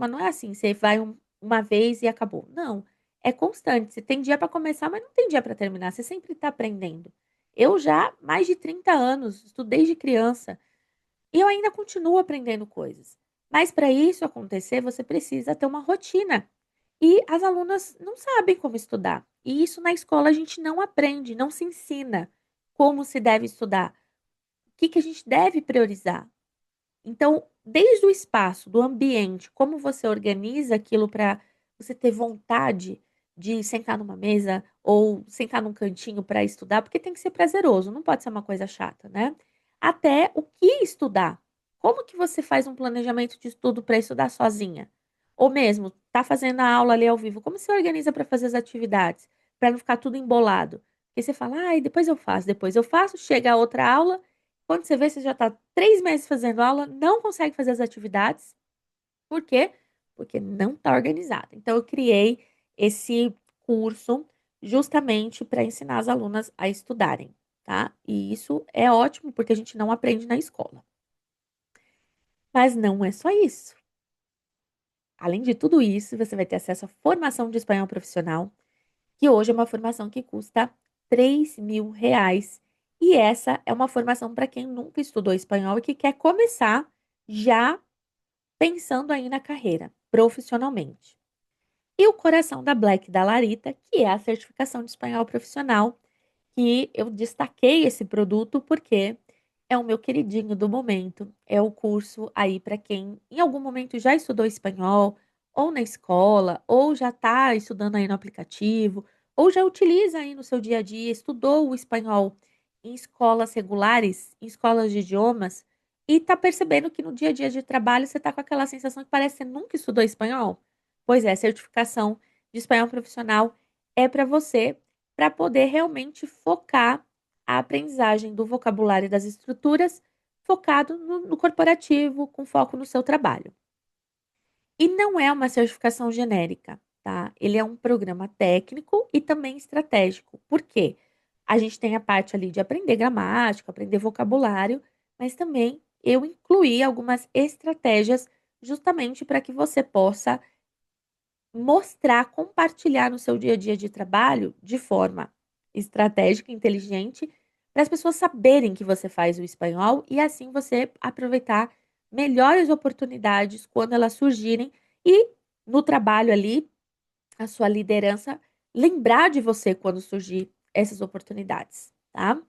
não é assim, você vai uma vez e acabou. Não, é constante. Você tem dia para começar, mas não tem dia para terminar. Você sempre está aprendendo. Eu já, mais de 30 anos, estudo desde criança. E eu ainda continuo aprendendo coisas. Mas para isso acontecer, você precisa ter uma rotina. E as alunas não sabem como estudar. E isso na escola a gente não aprende, não se ensina como se deve estudar, o que que a gente deve priorizar. Então, desde o espaço, do ambiente, como você organiza aquilo para você ter vontade de sentar numa mesa ou sentar num cantinho para estudar, porque tem que ser prazeroso, não pode ser uma coisa chata, né? Até o que estudar. Como que você faz um planejamento de estudo para estudar sozinha? Ou mesmo, tá fazendo a aula ali ao vivo, como você organiza para fazer as atividades? Para não ficar tudo embolado. Porque você fala, ai, depois eu faço, chega a outra aula, quando você vê, você já está 3 meses fazendo aula, não consegue fazer as atividades. Por quê? Porque não está organizado. Então, eu criei esse curso justamente para ensinar as alunas a estudarem, tá? E isso é ótimo, porque a gente não aprende na escola. Mas não é só isso. Além de tudo isso, você vai ter acesso à formação de espanhol profissional, que hoje é uma formação que custa R$ 3.000. E essa é uma formação para quem nunca estudou espanhol e que quer começar já pensando aí na carreira, profissionalmente. E o coração da Black da Larita, que é a certificação de espanhol profissional, que eu destaquei esse produto porque é o meu queridinho do momento. É o curso aí para quem em algum momento já estudou espanhol, ou na escola, ou já está estudando aí no aplicativo, ou já utiliza aí no seu dia a dia, estudou o espanhol em escolas regulares, em escolas de idiomas, e está percebendo que no dia a dia de trabalho você está com aquela sensação que parece que você nunca estudou espanhol. Pois é, certificação de espanhol profissional é para você para poder realmente focar a aprendizagem do vocabulário e das estruturas focado no corporativo, com foco no seu trabalho. E não é uma certificação genérica, tá? Ele é um programa técnico e também estratégico. Por quê? A gente tem a parte ali de aprender gramática, aprender vocabulário, mas também eu incluí algumas estratégias justamente para que você possa mostrar, compartilhar no seu dia a dia de trabalho de forma estratégica, inteligente, para as pessoas saberem que você faz o espanhol e assim você aproveitar melhores oportunidades quando elas surgirem e no trabalho ali, a sua liderança lembrar de você quando surgir essas oportunidades, tá?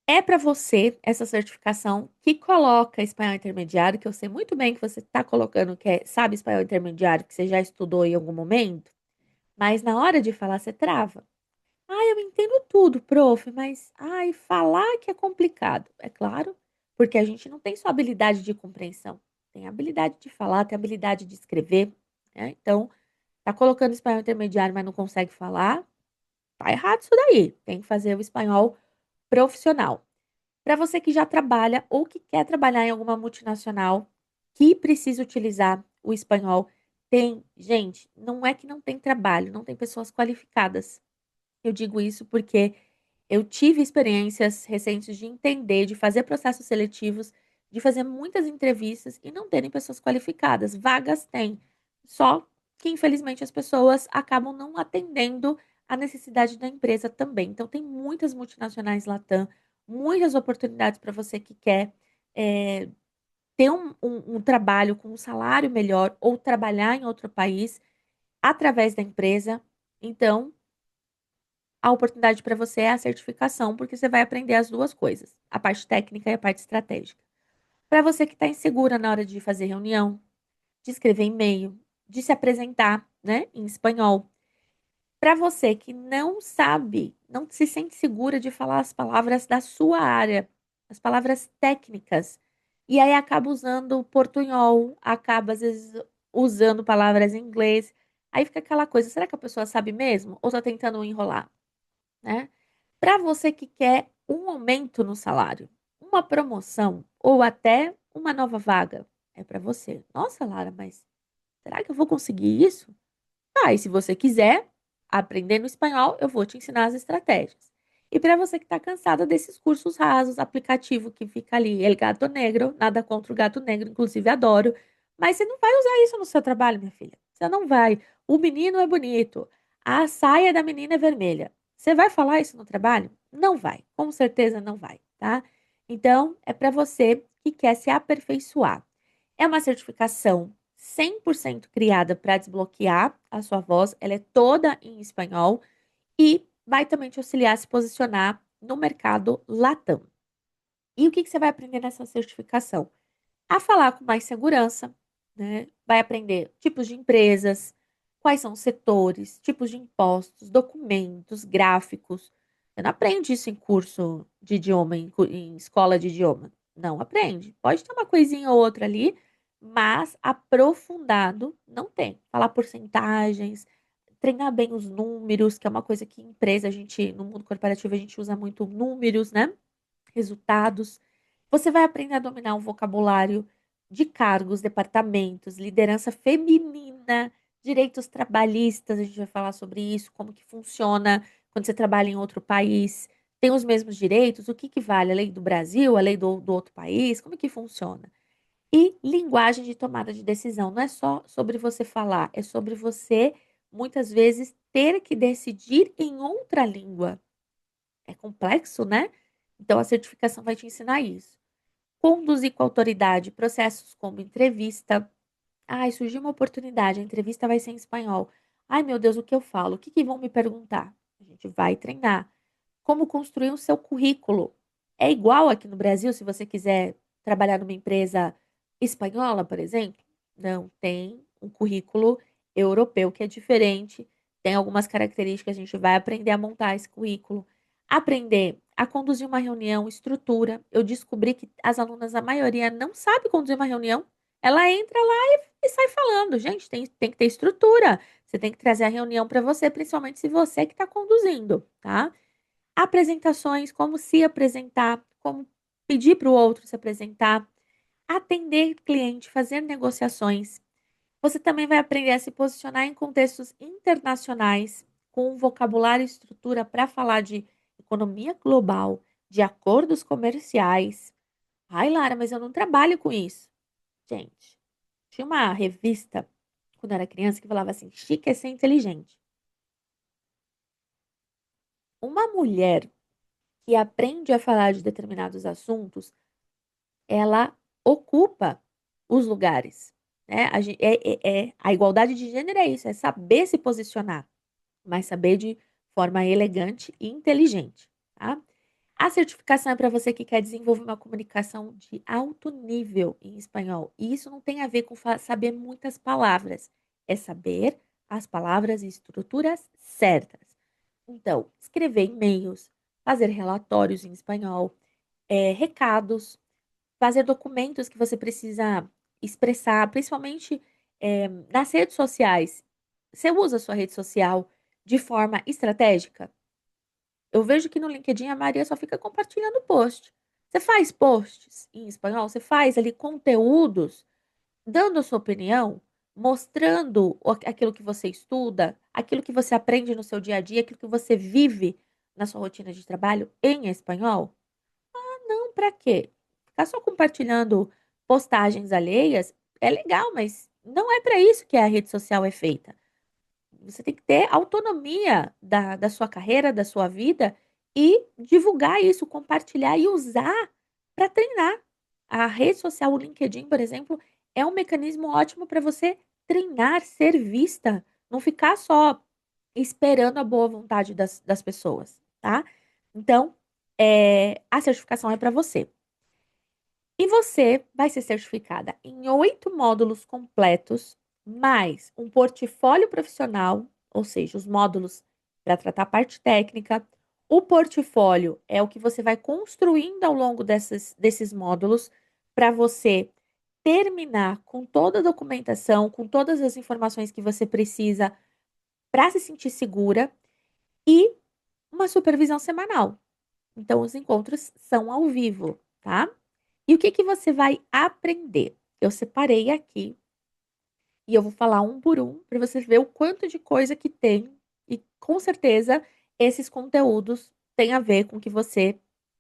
É para você essa certificação que coloca espanhol intermediário, que eu sei muito bem que você está colocando que sabe espanhol intermediário, que você já estudou em algum momento, mas na hora de falar você trava. Ah, eu entendo tudo, prof, mas ai, falar que é complicado. É claro, porque a gente não tem só habilidade de compreensão, tem habilidade de falar, tem habilidade de escrever, né? Então, tá colocando espanhol intermediário, mas não consegue falar, tá errado isso daí. Tem que fazer o espanhol profissional. Para você que já trabalha ou que quer trabalhar em alguma multinacional que precisa utilizar o espanhol, tem, gente, não é que não tem trabalho, não tem pessoas qualificadas. Eu digo isso porque eu tive experiências recentes de entender, de fazer processos seletivos, de fazer muitas entrevistas e não terem pessoas qualificadas. Vagas tem, só que infelizmente as pessoas acabam não atendendo a necessidade da empresa também. Então, tem muitas multinacionais Latam, muitas oportunidades para você que quer ter um trabalho com um salário melhor ou trabalhar em outro país através da empresa. Então, a oportunidade para você é a certificação, porque você vai aprender as duas coisas, a parte técnica e a parte estratégica. Para você que está insegura na hora de fazer reunião, de escrever e-mail, de se apresentar, né, em espanhol. Para você que não sabe, não se sente segura de falar as palavras da sua área, as palavras técnicas, e aí acaba usando o portunhol, acaba às vezes usando palavras em inglês. Aí fica aquela coisa, será que a pessoa sabe mesmo ou está tentando enrolar, né? Para você que quer um aumento no salário, uma promoção ou até uma nova vaga, é para você. Nossa, Lara, mas será que eu vou conseguir isso? Ah, e se você quiser aprender espanhol, eu vou te ensinar as estratégias. E para você que está cansada desses cursos rasos, aplicativo que fica ali, El Gato Negro, nada contra o gato negro, inclusive adoro, mas você não vai usar isso no seu trabalho, minha filha. Você não vai. O menino é bonito, a saia da menina é vermelha. Você vai falar isso no trabalho? Não vai, com certeza não vai, tá? Então, é para você que quer se aperfeiçoar. É uma certificação 100% criada para desbloquear a sua voz, ela é toda em espanhol e vai também te auxiliar a se posicionar no mercado Latam. E o que que você vai aprender nessa certificação? A falar com mais segurança, né? Vai aprender tipos de empresas, quais são os setores, tipos de impostos, documentos, gráficos. Você não aprende isso em curso de idioma, em escola de idioma. Não aprende. Pode ter uma coisinha ou outra ali, mas aprofundado não tem. Falar porcentagens, treinar bem os números, que é uma coisa que em empresa a gente, no mundo corporativo, a gente usa muito números, né? Resultados. Você vai aprender a dominar um vocabulário de cargos, departamentos, liderança feminina, direitos trabalhistas, a gente vai falar sobre isso, como que funciona quando você trabalha em outro país. Tem os mesmos direitos? O que que vale? A lei do Brasil, a lei do outro país? Como que funciona? E linguagem de tomada de decisão. Não é só sobre você falar, é sobre você, muitas vezes, ter que decidir em outra língua. É complexo, né? Então, a certificação vai te ensinar isso. Conduzir com autoridade processos como entrevista. Ai, surgiu uma oportunidade, a entrevista vai ser em espanhol. Ai, meu Deus, o que eu falo? O que que vão me perguntar? A gente vai treinar. Como construir o seu currículo? É igual aqui no Brasil, se você quiser trabalhar numa empresa espanhola, por exemplo? Não, tem um currículo europeu que é diferente, tem algumas características, a gente vai aprender a montar esse currículo, aprender a conduzir uma reunião, estrutura. Eu descobri que as alunas, a maioria, não sabe conduzir uma reunião. Ela entra lá e sai falando. Gente, tem que ter estrutura. Você tem que trazer a reunião para você, principalmente se você que está conduzindo, tá? Apresentações, como se apresentar, como pedir para o outro se apresentar, atender cliente, fazer negociações. Você também vai aprender a se posicionar em contextos internacionais, com um vocabulário e estrutura para falar de economia global, de acordos comerciais. Ai, Lara, mas eu não trabalho com isso. Gente, tinha uma revista, quando eu era criança, que falava assim: chique é ser inteligente. Uma mulher que aprende a falar de determinados assuntos, ela ocupa os lugares, né? A igualdade de gênero é isso, é saber se posicionar, mas saber de forma elegante e inteligente, tá? A certificação é para você que quer desenvolver uma comunicação de alto nível em espanhol. E isso não tem a ver com saber muitas palavras, é saber as palavras e estruturas certas. Então, escrever e-mails, fazer relatórios em espanhol, recados, fazer documentos que você precisa expressar, principalmente nas redes sociais. Você usa a sua rede social de forma estratégica? Eu vejo que no LinkedIn a Maria só fica compartilhando post. Você faz posts em espanhol? Você faz ali conteúdos dando a sua opinião, mostrando aquilo que você estuda, aquilo que você aprende no seu dia a dia, aquilo que você vive na sua rotina de trabalho em espanhol? Não, para quê? Ficar só compartilhando postagens alheias é legal, mas não é para isso que a rede social é feita. Você tem que ter autonomia da sua carreira, da sua vida e divulgar isso, compartilhar e usar para treinar. A rede social, o LinkedIn, por exemplo, é um mecanismo ótimo para você treinar, ser vista, não ficar só esperando a boa vontade das pessoas, tá? Então, a certificação é para você. E você vai ser certificada em 8 módulos completos, mais um portfólio profissional, ou seja, os módulos para tratar a parte técnica. O portfólio é o que você vai construindo ao longo desses módulos para você terminar com toda a documentação, com todas as informações que você precisa para se sentir segura e uma supervisão semanal. Então, os encontros são ao vivo, tá? E o que que você vai aprender? Eu separei aqui e eu vou falar um por um para você ver o quanto de coisa que tem e com certeza esses conteúdos têm a ver com o que você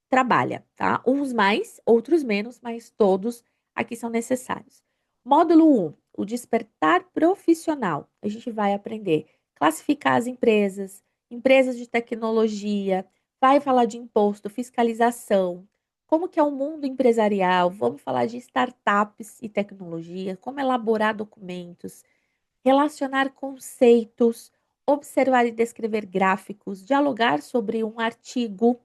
trabalha, tá? Uns mais, outros menos, mas todos aqui são necessários. Módulo 1, o despertar profissional. A gente vai aprender classificar as empresas, empresas de tecnologia, vai falar de imposto, fiscalização, como que é o mundo empresarial, vamos falar de startups e tecnologia, como elaborar documentos, relacionar conceitos, observar e descrever gráficos, dialogar sobre um artigo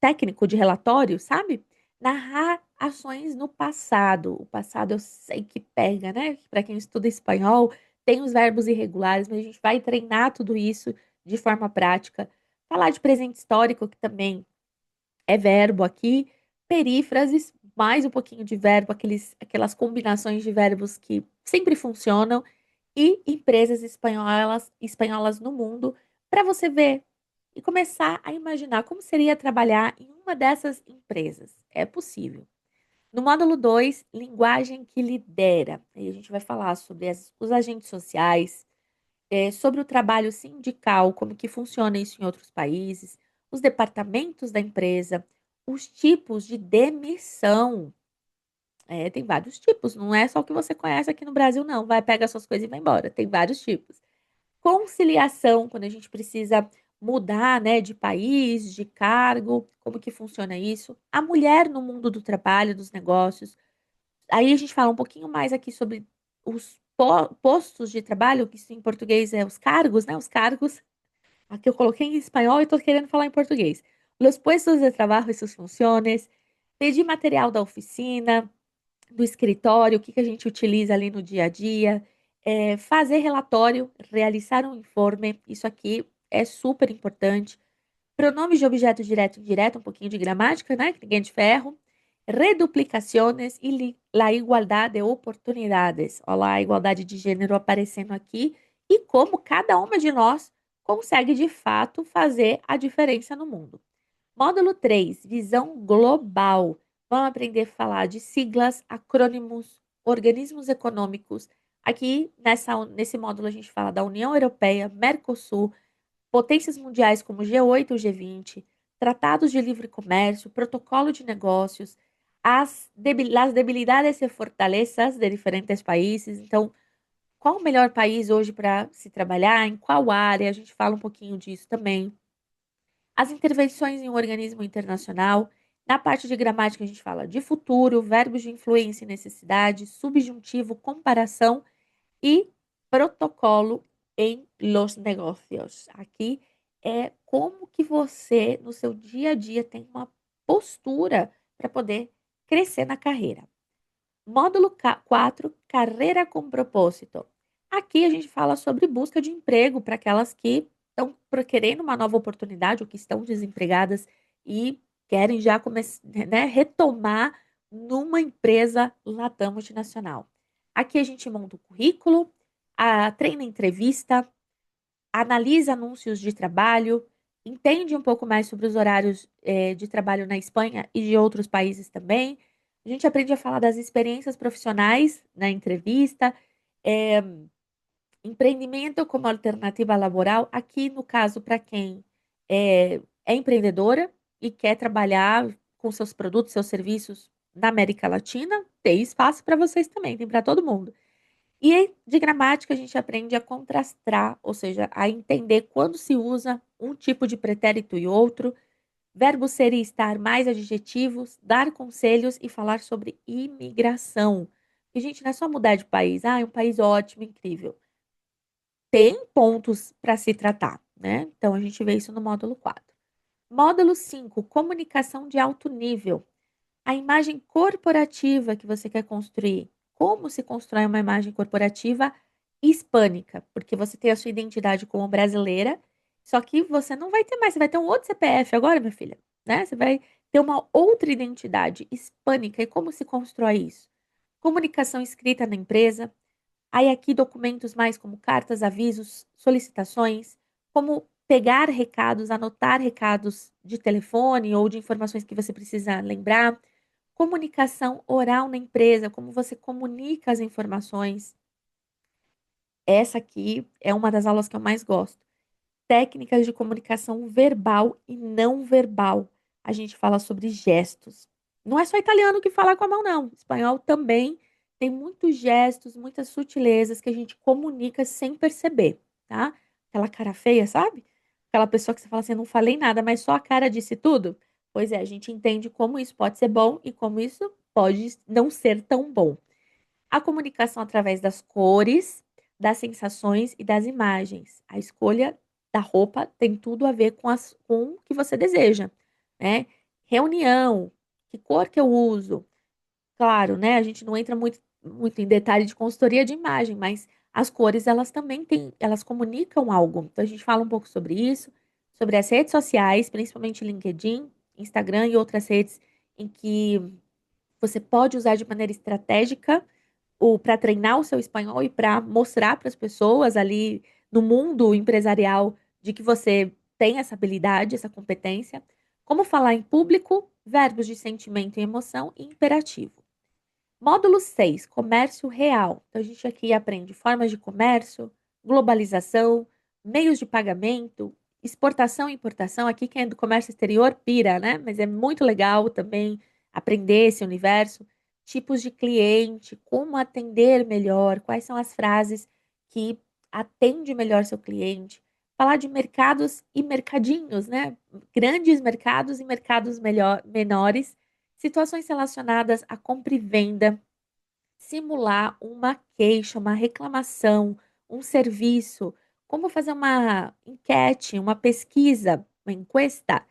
técnico de relatório, sabe? Narrar ações no passado. O passado eu sei que pega, né? Para quem estuda espanhol, tem os verbos irregulares, mas a gente vai treinar tudo isso de forma prática. Falar de presente histórico, que também é verbo aqui, perífrases, mais um pouquinho de verbo, aquelas combinações de verbos que sempre funcionam, e empresas espanholas no mundo, para você ver e começar a imaginar como seria trabalhar em uma dessas empresas. É possível. No módulo 2, linguagem que lidera. Aí a gente vai falar sobre os agentes sociais, sobre o trabalho sindical, como que funciona isso em outros países, os departamentos da empresa, os tipos de demissão. Tem vários tipos, não é só o que você conhece aqui no Brasil, não. Vai, pega suas coisas e vai embora. Tem vários tipos. Conciliação, quando a gente precisa mudar, né, de país, de cargo, como que funciona isso? A mulher no mundo do trabalho, dos negócios. Aí a gente fala um pouquinho mais aqui sobre os postos de trabalho, que isso em português é os cargos, né? Os cargos. Aqui eu coloquei em espanhol e estou querendo falar em português. Los puestos de trabajo e suas funções, pedir material da oficina, do escritório, o que que a gente utiliza ali no dia a dia, fazer relatório, realizar um informe, isso aqui é super importante. Pronomes de objeto direto e indireto, um pouquinho de gramática, né? Que ninguém é de ferro. Reduplicaciones e la igualdad de oportunidades. Olha lá a igualdade de gênero aparecendo aqui e como cada uma de nós consegue de fato fazer a diferença no mundo. Módulo 3, visão global. Vamos aprender a falar de siglas, acrônimos, organismos econômicos. Aqui nesse módulo a gente fala da União Europeia, Mercosul, potências mundiais como o G8 e o G20, tratados de livre comércio, protocolo de negócios, as debilidades e fortalezas de diferentes países. Então, qual o melhor país hoje para se trabalhar? Em qual área? A gente fala um pouquinho disso também. As intervenções em um organismo internacional. Na parte de gramática, a gente fala de futuro, verbos de influência e necessidade, subjuntivo, comparação e protocolo em los negócios. Aqui é como que você, no seu dia a dia, tem uma postura para poder crescer na carreira. Módulo 4, carreira com propósito. Aqui a gente fala sobre busca de emprego para aquelas que estão querendo uma nova oportunidade ou que estão desempregadas e querem já né, retomar numa empresa Latam multinacional. Aqui a gente monta o currículo, treina entrevista, analisa anúncios de trabalho, entende um pouco mais sobre os horários, de trabalho na Espanha e de outros países também. A gente aprende a falar das experiências profissionais na entrevista, é, empreendimento como alternativa laboral. Aqui, no caso, para quem é empreendedora e quer trabalhar com seus produtos, seus serviços na América Latina, tem espaço para vocês também, tem para todo mundo. E de gramática a gente aprende a contrastar, ou seja, a entender quando se usa um tipo de pretérito e outro, verbo ser e estar mais adjetivos, dar conselhos e falar sobre imigração. E, gente, não é só mudar de país. Ah, é um país ótimo, incrível. Tem pontos para se tratar, né? Então a gente vê isso no módulo 4. Módulo 5, comunicação de alto nível. A imagem corporativa que você quer construir. Como se constrói uma imagem corporativa hispânica? Porque você tem a sua identidade como brasileira, só que você não vai ter mais, você vai ter um outro CPF agora, minha filha, né? Você vai ter uma outra identidade hispânica. E como se constrói isso? Comunicação escrita na empresa. Aí aqui documentos mais como cartas, avisos, solicitações, como pegar recados, anotar recados de telefone ou de informações que você precisa lembrar. Comunicação oral na empresa, como você comunica as informações. Essa aqui é uma das aulas que eu mais gosto. Técnicas de comunicação verbal e não verbal. A gente fala sobre gestos. Não é só italiano que fala com a mão, não. Espanhol também tem muitos gestos, muitas sutilezas que a gente comunica sem perceber, tá? Aquela cara feia, sabe? Aquela pessoa que você fala assim, não falei nada, mas só a cara disse tudo. Pois é, a gente entende como isso pode ser bom e como isso pode não ser tão bom. A comunicação através das cores, das sensações e das imagens. A escolha da roupa tem tudo a ver com o que você deseja, né? Reunião, que cor que eu uso? Claro, né? A gente não entra muito em detalhe de consultoria de imagem, mas as cores, elas também têm, elas comunicam algo. Então, a gente fala um pouco sobre isso, sobre as redes sociais, principalmente LinkedIn, Instagram e outras redes em que você pode usar de maneira estratégica ou para treinar o seu espanhol e para mostrar para as pessoas ali no mundo empresarial de que você tem essa habilidade, essa competência. Como falar em público, verbos de sentimento e emoção e imperativo. Módulo 6, comércio real. Então, a gente aqui aprende formas de comércio, globalização, meios de pagamento, exportação e importação. Aqui, quem é do comércio exterior pira, né? Mas é muito legal também aprender esse universo. Tipos de cliente, como atender melhor, quais são as frases que atende melhor seu cliente. Falar de mercados e mercadinhos, né? Grandes mercados e mercados menores, situações relacionadas à compra e venda, simular uma queixa, uma reclamação, um serviço, como fazer uma enquete, uma pesquisa, uma encuesta.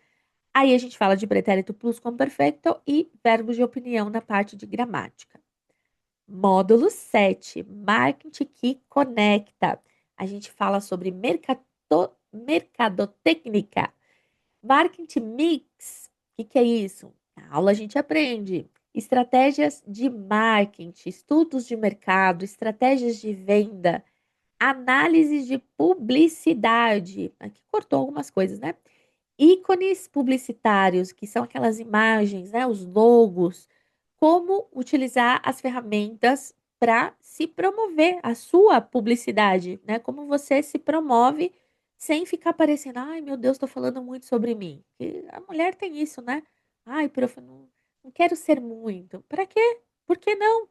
Aí a gente fala de pretérito plusquamperfeito e verbos de opinião na parte de gramática. Módulo 7, marketing que conecta. A gente fala sobre mercadotecnia. Marketing Mix, o que é isso? Na aula a gente aprende estratégias de marketing, estudos de mercado, estratégias de venda, análise de publicidade. Aqui cortou algumas coisas, né? Ícones publicitários, que são aquelas imagens, né? Os logos. Como utilizar as ferramentas para se promover a sua publicidade, né? Como você se promove sem ficar parecendo, ai meu Deus, estou falando muito sobre mim. E a mulher tem isso, né? Ai, prof, não quero ser muito. Para quê? Por que não?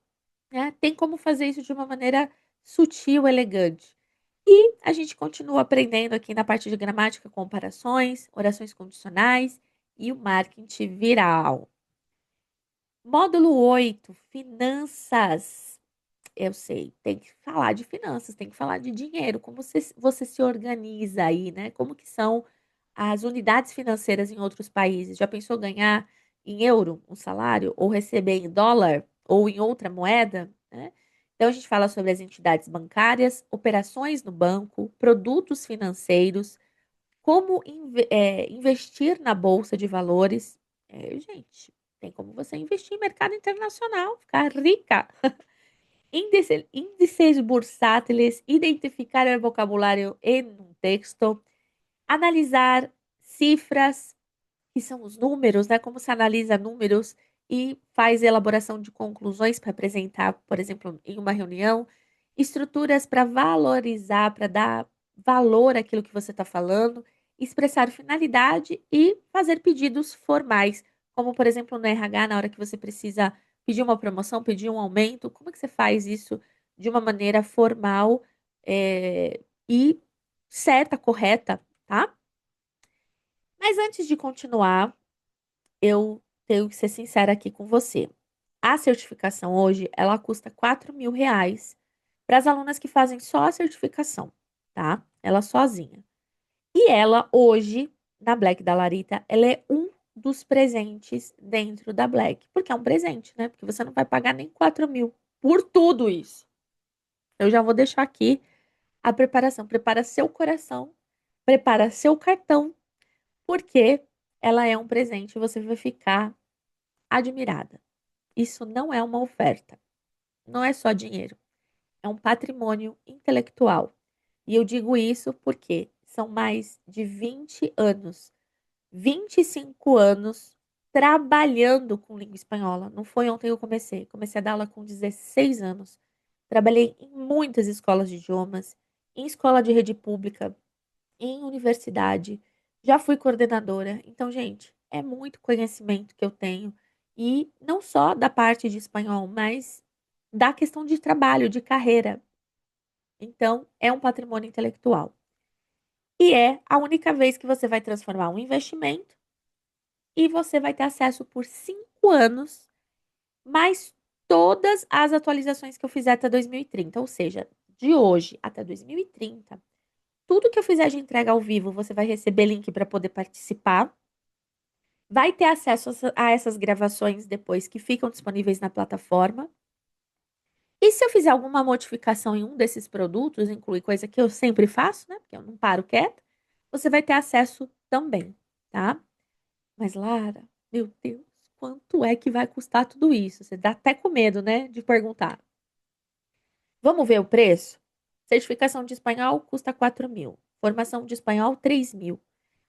Né? Tem como fazer isso de uma maneira sutil, elegante. E a gente continua aprendendo aqui na parte de gramática, comparações, orações condicionais e o marketing viral. Módulo 8, finanças. Eu sei, tem que falar de finanças, tem que falar de dinheiro, como você se organiza aí, né? Como que são as unidades financeiras em outros países? Já pensou ganhar em euro um salário, ou receber em dólar, ou em outra moeda, né? Então a gente fala sobre as entidades bancárias, operações no banco, produtos financeiros, como investir na bolsa de valores. Gente, tem como você investir em mercado internacional, ficar rica. Índices bursátiles, identificar o vocabulário em um texto, analisar cifras, que são os números, né? Como se analisa números e faz elaboração de conclusões para apresentar, por exemplo, em uma reunião, estruturas para valorizar, para dar valor àquilo que você está falando, expressar finalidade e fazer pedidos formais, como por exemplo no RH, na hora que você precisa pedir uma promoção, pedir um aumento, como é que você faz isso de uma maneira formal, e certa, correta, tá? Mas antes de continuar, eu tenho que ser sincera aqui com você. A certificação hoje, ela custa R$ 4.000 para as alunas que fazem só a certificação, tá? Ela sozinha. E ela, hoje, na Black da Larita, ela é um dos presentes dentro da Black. Porque é um presente, né? Porque você não vai pagar nem 4.000 por tudo isso. Eu já vou deixar aqui a preparação. Prepara seu coração, prepara seu cartão, porque ela é um presente e você vai ficar admirada. Isso não é uma oferta, não é só dinheiro, é um patrimônio intelectual. E eu digo isso porque são mais de 20 anos, 25 anos trabalhando com língua espanhola. Não foi ontem que eu comecei a dar aula com 16 anos. Trabalhei em muitas escolas de idiomas, em escola de rede pública, em universidade, já fui coordenadora. Então, gente, é muito conhecimento que eu tenho. E não só da parte de espanhol, mas da questão de trabalho, de carreira. Então, é um patrimônio intelectual. E é a única vez que você vai transformar um investimento e você vai ter acesso por 5 anos, mais todas as atualizações que eu fizer até 2030. Ou seja, de hoje até 2030, tudo que eu fizer de entrega ao vivo, você vai receber link para poder participar. Vai ter acesso a essas gravações depois que ficam disponíveis na plataforma. E se eu fizer alguma modificação em um desses produtos, inclui coisa que eu sempre faço, né? Porque eu não paro quieta, você vai ter acesso também, tá? Mas, Lara, meu Deus, quanto é que vai custar tudo isso? Você dá até com medo, né, de perguntar. Vamos ver o preço? Certificação de espanhol custa 4.000. Formação de espanhol, 3.000.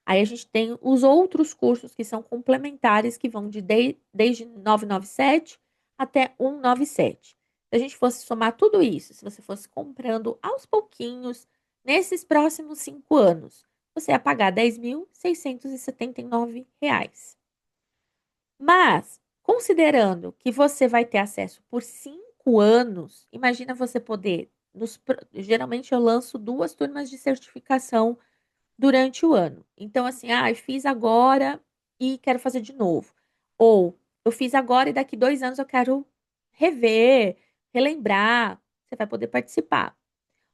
Aí a gente tem os outros cursos que são complementares, que vão desde 997 até 197. Se a gente fosse somar tudo isso, se você fosse comprando aos pouquinhos, nesses próximos 5 anos, você ia pagar R$ 10.679. Mas, considerando que você vai ter acesso por 5 anos, imagina você poder. Geralmente eu lanço 2 turmas de certificação durante o ano. Então, assim, eu fiz agora e quero fazer de novo. Ou eu fiz agora e daqui 2 anos eu quero rever, relembrar. Você vai poder participar.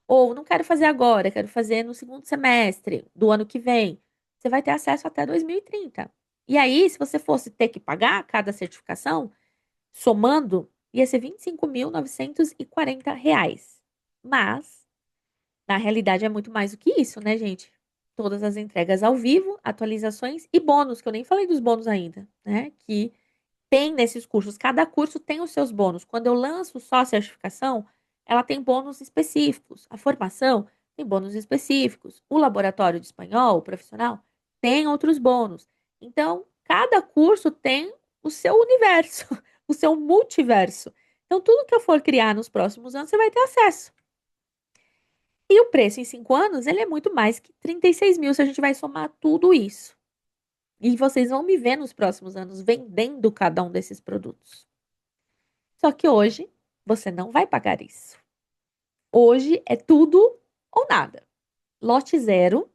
Ou não quero fazer agora, quero fazer no segundo semestre do ano que vem. Você vai ter acesso até 2030. E aí, se você fosse ter que pagar cada certificação, somando, ia ser R$ 25.940. Mas, na realidade, é muito mais do que isso, né, gente? Todas as entregas ao vivo, atualizações e bônus, que eu nem falei dos bônus ainda, né? Que tem nesses cursos. Cada curso tem os seus bônus. Quando eu lanço só a certificação, ela tem bônus específicos. A formação tem bônus específicos. O laboratório de espanhol, o profissional, tem outros bônus. Então, cada curso tem o seu universo, o seu multiverso. Então, tudo que eu for criar nos próximos anos, você vai ter acesso. E o preço em 5 anos, ele é muito mais que 36.000 se a gente vai somar tudo isso. E vocês vão me ver nos próximos anos vendendo cada um desses produtos. Só que hoje você não vai pagar isso. Hoje é tudo ou nada. Lote zero,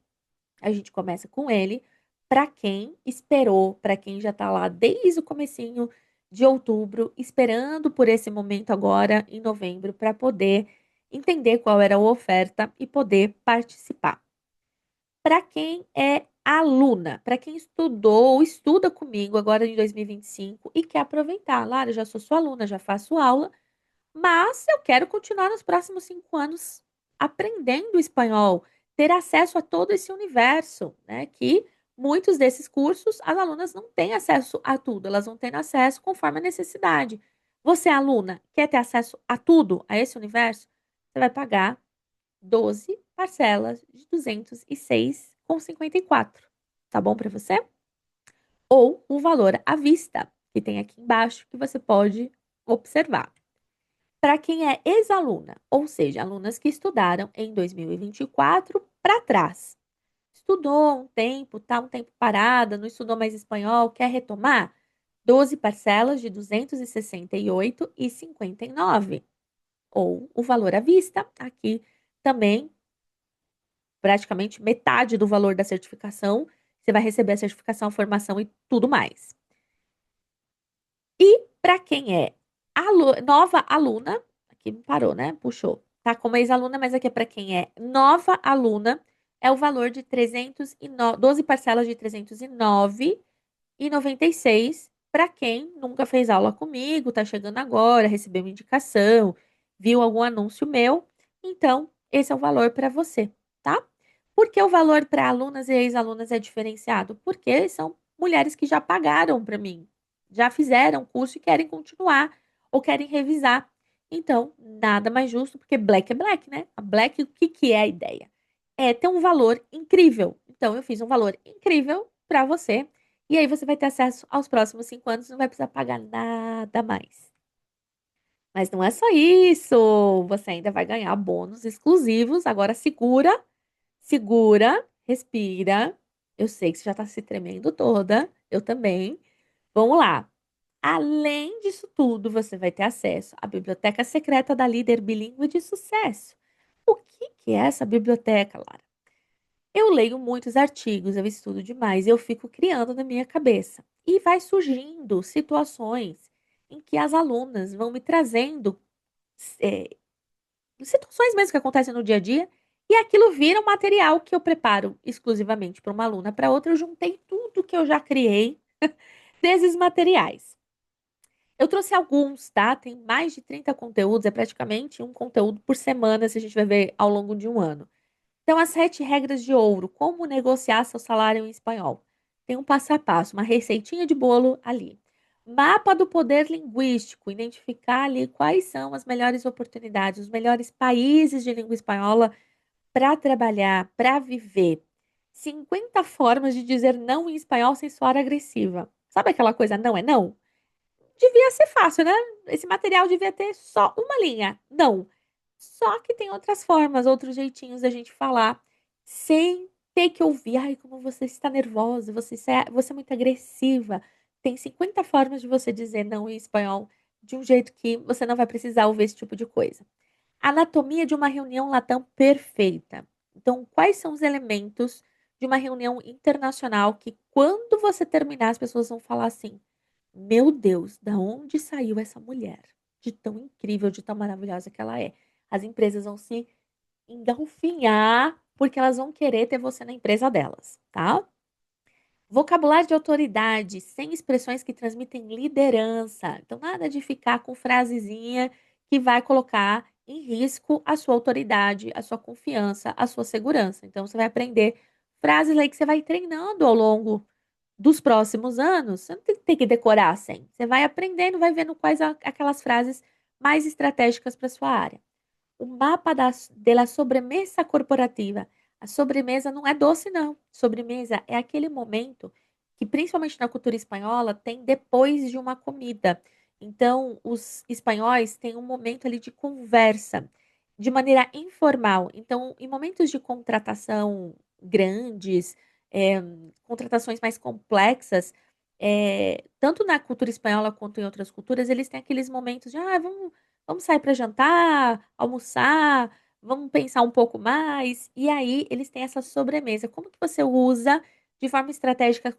a gente começa com ele para quem esperou, para quem já está lá desde o comecinho de outubro, esperando por esse momento agora em novembro para poder entender qual era a oferta e poder participar. Para quem é aluna, para quem estudou ou estuda comigo agora em 2025 e quer aproveitar. Lara, eu já sou sua aluna, já faço aula, mas eu quero continuar nos próximos 5 anos aprendendo espanhol, ter acesso a todo esse universo, né? Que muitos desses cursos as alunas não têm acesso a tudo, elas vão ter acesso conforme a necessidade. Você, aluna, quer ter acesso a tudo, a esse universo? Você vai pagar 12 parcelas de 206,54. Tá bom para você? Ou o valor à vista, que tem aqui embaixo, que você pode observar. Para quem é ex-aluna, ou seja, alunas que estudaram em 2024 para trás. Estudou um tempo, tá um tempo parada, não estudou mais espanhol, quer retomar? 12 parcelas de 268,59. Ou o valor à vista, aqui também praticamente metade do valor da certificação. Você vai receber a certificação, a formação e tudo mais. E para quem é nova aluna, aqui parou, né? Puxou. Tá como ex-aluna, mas aqui é para quem é nova aluna, é o valor de 12 parcelas de 309,96 para quem nunca fez aula comigo, tá chegando agora, recebeu uma indicação, viu algum anúncio meu. Então, esse é o valor para você, tá? Por que o valor para alunas e ex-alunas é diferenciado? Porque são mulheres que já pagaram para mim, já fizeram curso e querem continuar ou querem revisar. Então, nada mais justo, porque black é black, né? A black, o que que é a ideia? É ter um valor incrível. Então, eu fiz um valor incrível para você. E aí você vai ter acesso aos próximos 5 anos, não vai precisar pagar nada mais. Mas não é só isso. Você ainda vai ganhar bônus exclusivos. Agora segura, segura, respira. Eu sei que você já está se tremendo toda. Eu também. Vamos lá. Além disso tudo, você vai ter acesso à biblioteca secreta da líder bilíngue de sucesso. O que que é essa biblioteca, Lara? Eu leio muitos artigos, eu estudo demais, eu fico criando na minha cabeça. E vai surgindo situações em que as alunas vão me trazendo é, situações mesmo que acontecem no dia a dia, e aquilo vira um material que eu preparo exclusivamente para uma aluna, para outra eu juntei tudo que eu já criei desses materiais. Eu trouxe alguns, tá? Tem mais de 30 conteúdos, é praticamente um conteúdo por semana, se a gente vai ver ao longo de um ano. Então, as 7 regras de ouro, como negociar seu salário em espanhol. Tem um passo a passo, uma receitinha de bolo ali. Mapa do poder linguístico, identificar ali quais são as melhores oportunidades, os melhores países de língua espanhola para trabalhar, para viver. 50 formas de dizer não em espanhol sem soar agressiva. Sabe aquela coisa não é não? Devia ser fácil, né? Esse material devia ter só uma linha. Não. Só que tem outras formas, outros jeitinhos da gente falar sem ter que ouvir. Ai, como você está nervosa, você é muito agressiva. Tem 50 formas de você dizer não em espanhol de um jeito que você não vai precisar ouvir esse tipo de coisa. Anatomia de uma reunião Latam perfeita. Então, quais são os elementos de uma reunião internacional que, quando você terminar, as pessoas vão falar assim: meu Deus, da onde saiu essa mulher? De tão incrível, de tão maravilhosa que ela é. As empresas vão se engalfinhar porque elas vão querer ter você na empresa delas, tá? Vocabulário de autoridade, sem expressões que transmitem liderança. Então, nada de ficar com frasezinha que vai colocar em risco a sua autoridade, a sua confiança, a sua segurança. Então, você vai aprender frases aí que você vai treinando ao longo dos próximos anos. Você não tem que decorar assim. Você vai aprendendo, vai vendo quais aquelas frases mais estratégicas para sua área. O mapa de la sobremesa corporativa. A sobremesa não é doce, não. Sobremesa é aquele momento que, principalmente na cultura espanhola, tem depois de uma comida. Então, os espanhóis têm um momento ali de conversa, de maneira informal. Então, em momentos de contratação grandes, é, contratações mais complexas, tanto na cultura espanhola quanto em outras culturas, eles têm aqueles momentos de, vamos sair para jantar, almoçar, vamos pensar um pouco mais. E aí eles têm essa sobremesa. Como que você usa de forma estratégica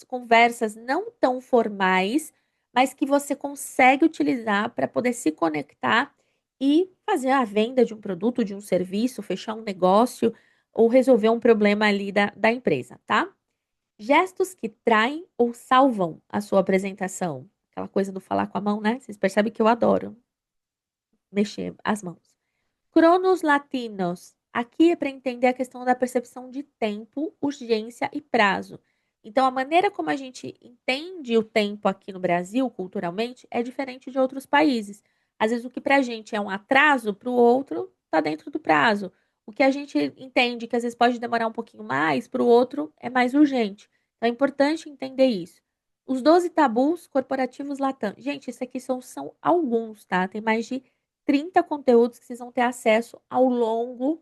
conversas não tão formais, mas que você consegue utilizar para poder se conectar e fazer a venda de um produto, de um serviço, fechar um negócio ou resolver um problema ali da empresa, tá? Gestos que traem ou salvam a sua apresentação. Aquela coisa do falar com a mão, né? Vocês percebem que eu adoro mexer as mãos. Cronos latinos. Aqui é para entender a questão da percepção de tempo, urgência e prazo. Então, a maneira como a gente entende o tempo aqui no Brasil, culturalmente, é diferente de outros países. Às vezes, o que para a gente é um atraso, para o outro está dentro do prazo. O que a gente entende que às vezes pode demorar um pouquinho mais, para o outro é mais urgente. Então, é importante entender isso. Os 12 tabus corporativos Latam. Gente, isso aqui são alguns, tá? Tem mais de 30 conteúdos que vocês vão ter acesso ao longo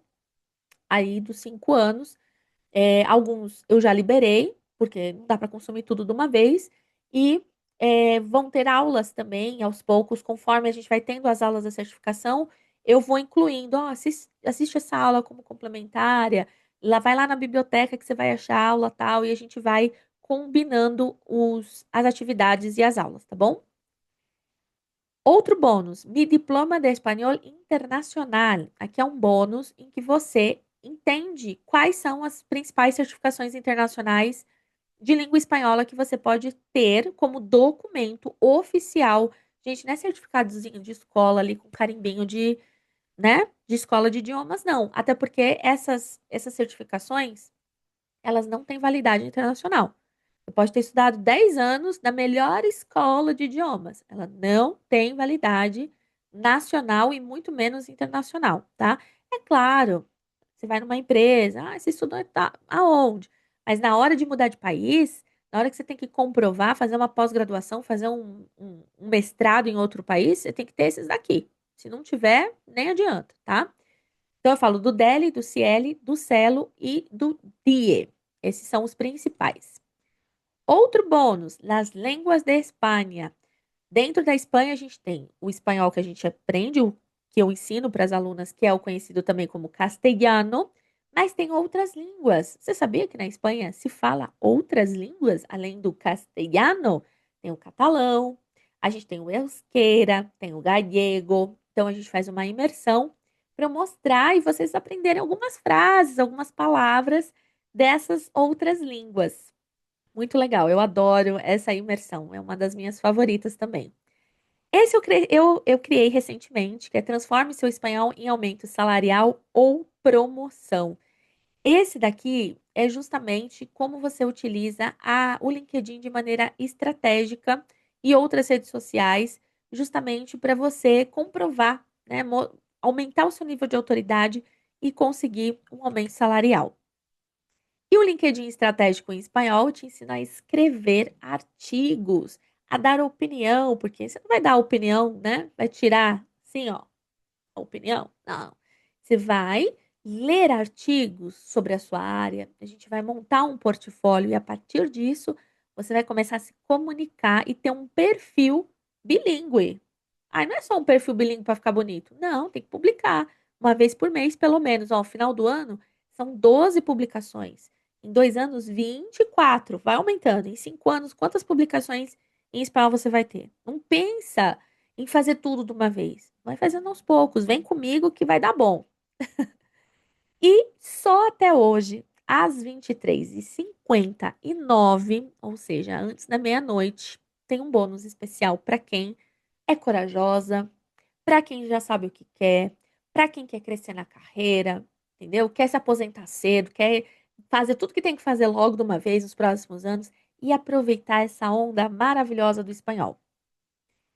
aí dos 5 anos. Alguns eu já liberei, porque não dá para consumir tudo de uma vez. E vão ter aulas também, aos poucos, conforme a gente vai tendo as aulas da certificação, eu vou incluindo, ó, assiste essa aula como complementária, vai lá na biblioteca que você vai achar a aula tal, e a gente vai combinando as atividades e as aulas, tá bom? Outro bônus, Mi Diploma de Espanhol Internacional. Aqui é um bônus em que você entende quais são as principais certificações internacionais de língua espanhola que você pode ter como documento oficial. Gente, não é certificadozinho de escola ali com carimbinho né, de escola de idiomas, não. Até porque essas certificações, elas não têm validade internacional. Você pode ter estudado 10 anos na melhor escola de idiomas. Ela não tem validade nacional e muito menos internacional, tá? É claro, você vai numa empresa, você estudou aonde? Mas na hora de mudar de país, na hora que você tem que comprovar, fazer uma pós-graduação, fazer um mestrado em outro país, você tem que ter esses daqui. Se não tiver, nem adianta, tá? Então eu falo do DELE, do CIELE, do CELO e do DIE. Esses são os principais. Outro bônus, nas línguas da Espanha. Dentro da Espanha, a gente tem o espanhol que a gente aprende, o que eu ensino para as alunas, que é o conhecido também como castelhano, mas tem outras línguas. Você sabia que na Espanha se fala outras línguas além do castelhano? Tem o catalão, a gente tem o euskera, tem o gallego. Então a gente faz uma imersão para eu mostrar e vocês aprenderem algumas frases, algumas palavras dessas outras línguas. Muito legal, eu adoro essa imersão, é uma das minhas favoritas também. Esse eu criei recentemente, que é Transforme seu espanhol em aumento salarial ou promoção. Esse daqui é justamente como você utiliza o LinkedIn de maneira estratégica e outras redes sociais, justamente para você comprovar, né, aumentar o seu nível de autoridade e conseguir um aumento salarial. E o LinkedIn estratégico em espanhol te ensina a escrever artigos, a dar opinião, porque você não vai dar opinião, né? Vai tirar, assim, ó, a opinião? Não. Você vai ler artigos sobre a sua área, a gente vai montar um portfólio e a partir disso você vai começar a se comunicar e ter um perfil bilíngue. Aí não é só um perfil bilíngue para ficar bonito. Não, tem que publicar uma vez por mês, pelo menos. Ó, ao final do ano, são 12 publicações. Em 2 anos, 24. Vai aumentando. Em 5 anos, quantas publicações em espanhol você vai ter? Não pensa em fazer tudo de uma vez. Vai fazendo aos poucos. Vem comigo que vai dar bom. E só até hoje, às 23h59, ou seja, antes da meia-noite, tem um bônus especial para quem é corajosa, para quem já sabe o que quer, para quem quer crescer na carreira, entendeu? Quer se aposentar cedo, quer fazer tudo que tem que fazer logo de uma vez nos próximos anos e aproveitar essa onda maravilhosa do espanhol.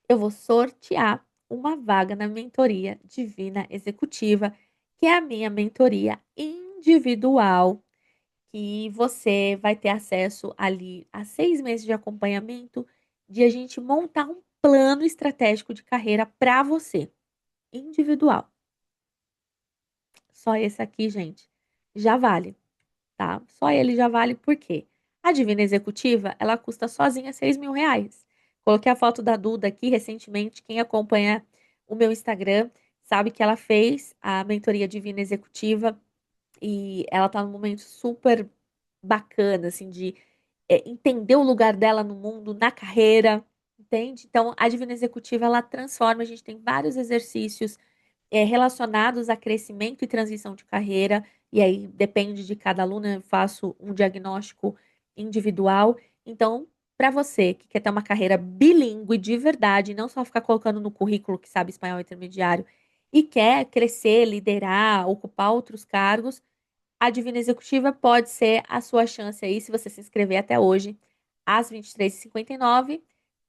Eu vou sortear uma vaga na mentoria Divina Executiva, que é a minha mentoria individual, que você vai ter acesso ali a 6 meses de acompanhamento, de a gente montar um plano estratégico de carreira para você, individual. Só esse aqui, gente, já vale, tá? Só ele já vale por quê? A Divina Executiva, ela custa sozinha R$ 6.000. Coloquei a foto da Duda aqui recentemente. Quem acompanha o meu Instagram sabe que ela fez a mentoria Divina Executiva e ela tá num momento super bacana, assim, de entender o lugar dela no mundo, na carreira, entende? Então, a Divina Executiva, ela transforma, a gente tem vários exercícios relacionados a crescimento e transição de carreira, e aí depende de cada aluno, eu faço um diagnóstico individual. Então, para você que quer ter uma carreira bilíngue de verdade, não só ficar colocando no currículo que sabe espanhol intermediário, e quer crescer, liderar, ocupar outros cargos, a Divina Executiva pode ser a sua chance aí, se você se inscrever até hoje, às 23h59.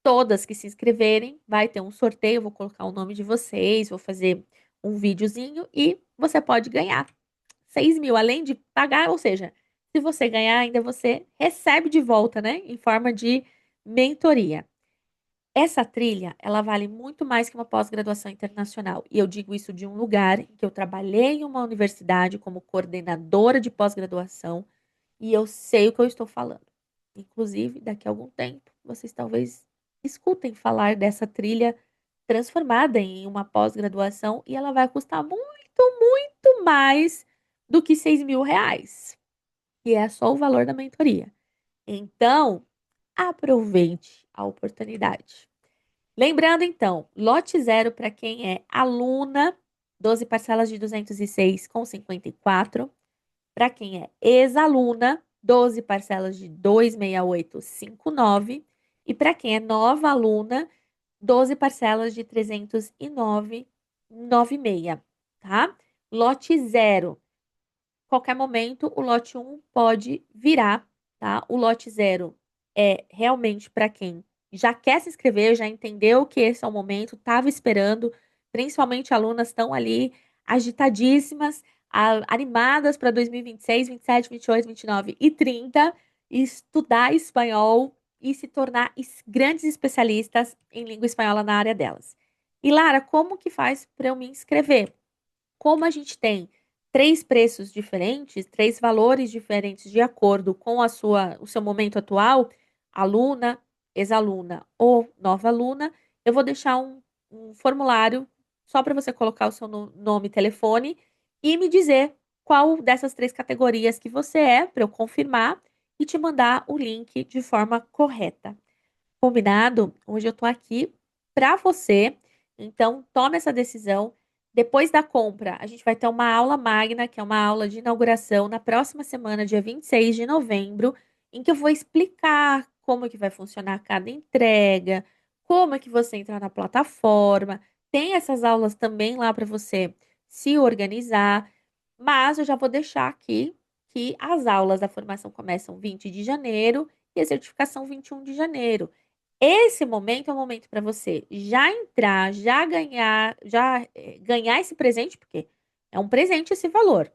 Todas que se inscreverem, vai ter um sorteio. Vou colocar o nome de vocês, vou fazer um videozinho e você pode ganhar 6.000, além de pagar. Ou seja, se você ganhar, ainda você recebe de volta, né? Em forma de mentoria. Essa trilha, ela vale muito mais que uma pós-graduação internacional. E eu digo isso de um lugar em que eu trabalhei em uma universidade como coordenadora de pós-graduação e eu sei o que eu estou falando. Inclusive, daqui a algum tempo, vocês talvez escutem falar dessa trilha transformada em uma pós-graduação e ela vai custar muito, muito mais do que R$ 6.000, que é só o valor da mentoria. Então, aproveite a oportunidade. Lembrando então, lote zero para quem é aluna, 12 parcelas de 206,54. Para quem é ex-aluna, 12 parcelas de 268,59. E para quem é nova aluna, 12 parcelas de 309,96, tá? Lote zero. Qualquer momento, o lote um pode virar, tá? O lote zero é realmente para quem já quer se inscrever, já entendeu que esse é o momento, estava esperando, principalmente alunas estão ali agitadíssimas, animadas para 2026, 27, 28, 29 e 30, estudar espanhol e se tornar grandes especialistas em língua espanhola na área delas. E Lara, como que faz para eu me inscrever? Como a gente tem três preços diferentes, três valores diferentes de acordo com o seu momento atual, aluna, ex-aluna ou nova aluna, eu vou deixar um formulário só para você colocar o seu nome e telefone e me dizer qual dessas três categorias que você é, para eu confirmar e te mandar o link de forma correta. Combinado? Hoje eu tô aqui para você, então tome essa decisão. Depois da compra, a gente vai ter uma aula magna, que é uma aula de inauguração, na próxima semana, dia 26 de novembro, em que eu vou explicar como é que vai funcionar cada entrega, como é que você entra na plataforma. Tem essas aulas também lá para você se organizar, mas eu já vou deixar aqui que as aulas da formação começam 20 de janeiro e a certificação 21 de janeiro. Esse momento é o momento para você já entrar, ganhar esse presente, porque é um presente esse valor.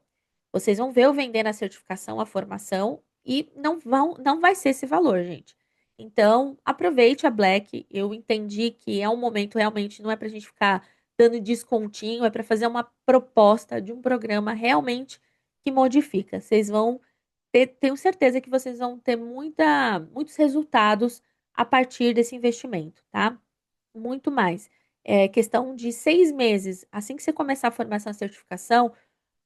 Vocês vão ver eu vendendo a certificação, a formação e não vai ser esse valor, gente. Então, aproveite a Black. Eu entendi que é um momento realmente, não é para a gente ficar dando descontinho, é para fazer uma proposta de um programa realmente que modifica. Vocês vão tenho certeza que vocês vão ter muitos resultados a partir desse investimento, tá? Muito mais. É questão de 6 meses. Assim que você começar a formação e certificação,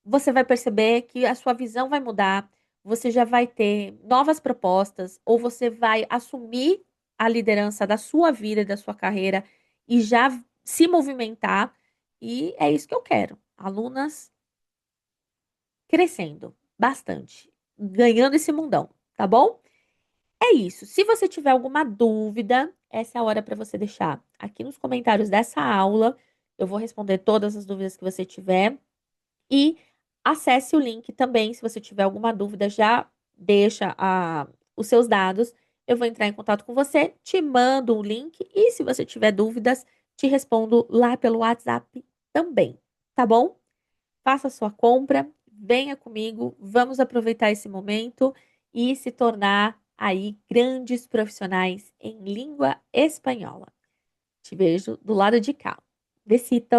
você vai perceber que a sua visão vai mudar, você já vai ter novas propostas, ou você vai assumir a liderança da sua vida e da sua carreira e já se movimentar. E é isso que eu quero. Alunas crescendo bastante, ganhando esse mundão, tá bom? É isso. Se você tiver alguma dúvida, essa é a hora para você deixar aqui nos comentários dessa aula. Eu vou responder todas as dúvidas que você tiver. E acesse o link também, se você tiver alguma dúvida, já deixa os seus dados. Eu vou entrar em contato com você, te mando um link e se você tiver dúvidas, te respondo lá pelo WhatsApp também, tá bom? Faça a sua compra, venha comigo, vamos aproveitar esse momento e se tornar aí grandes profissionais em língua espanhola. Te vejo do lado de cá. Besito!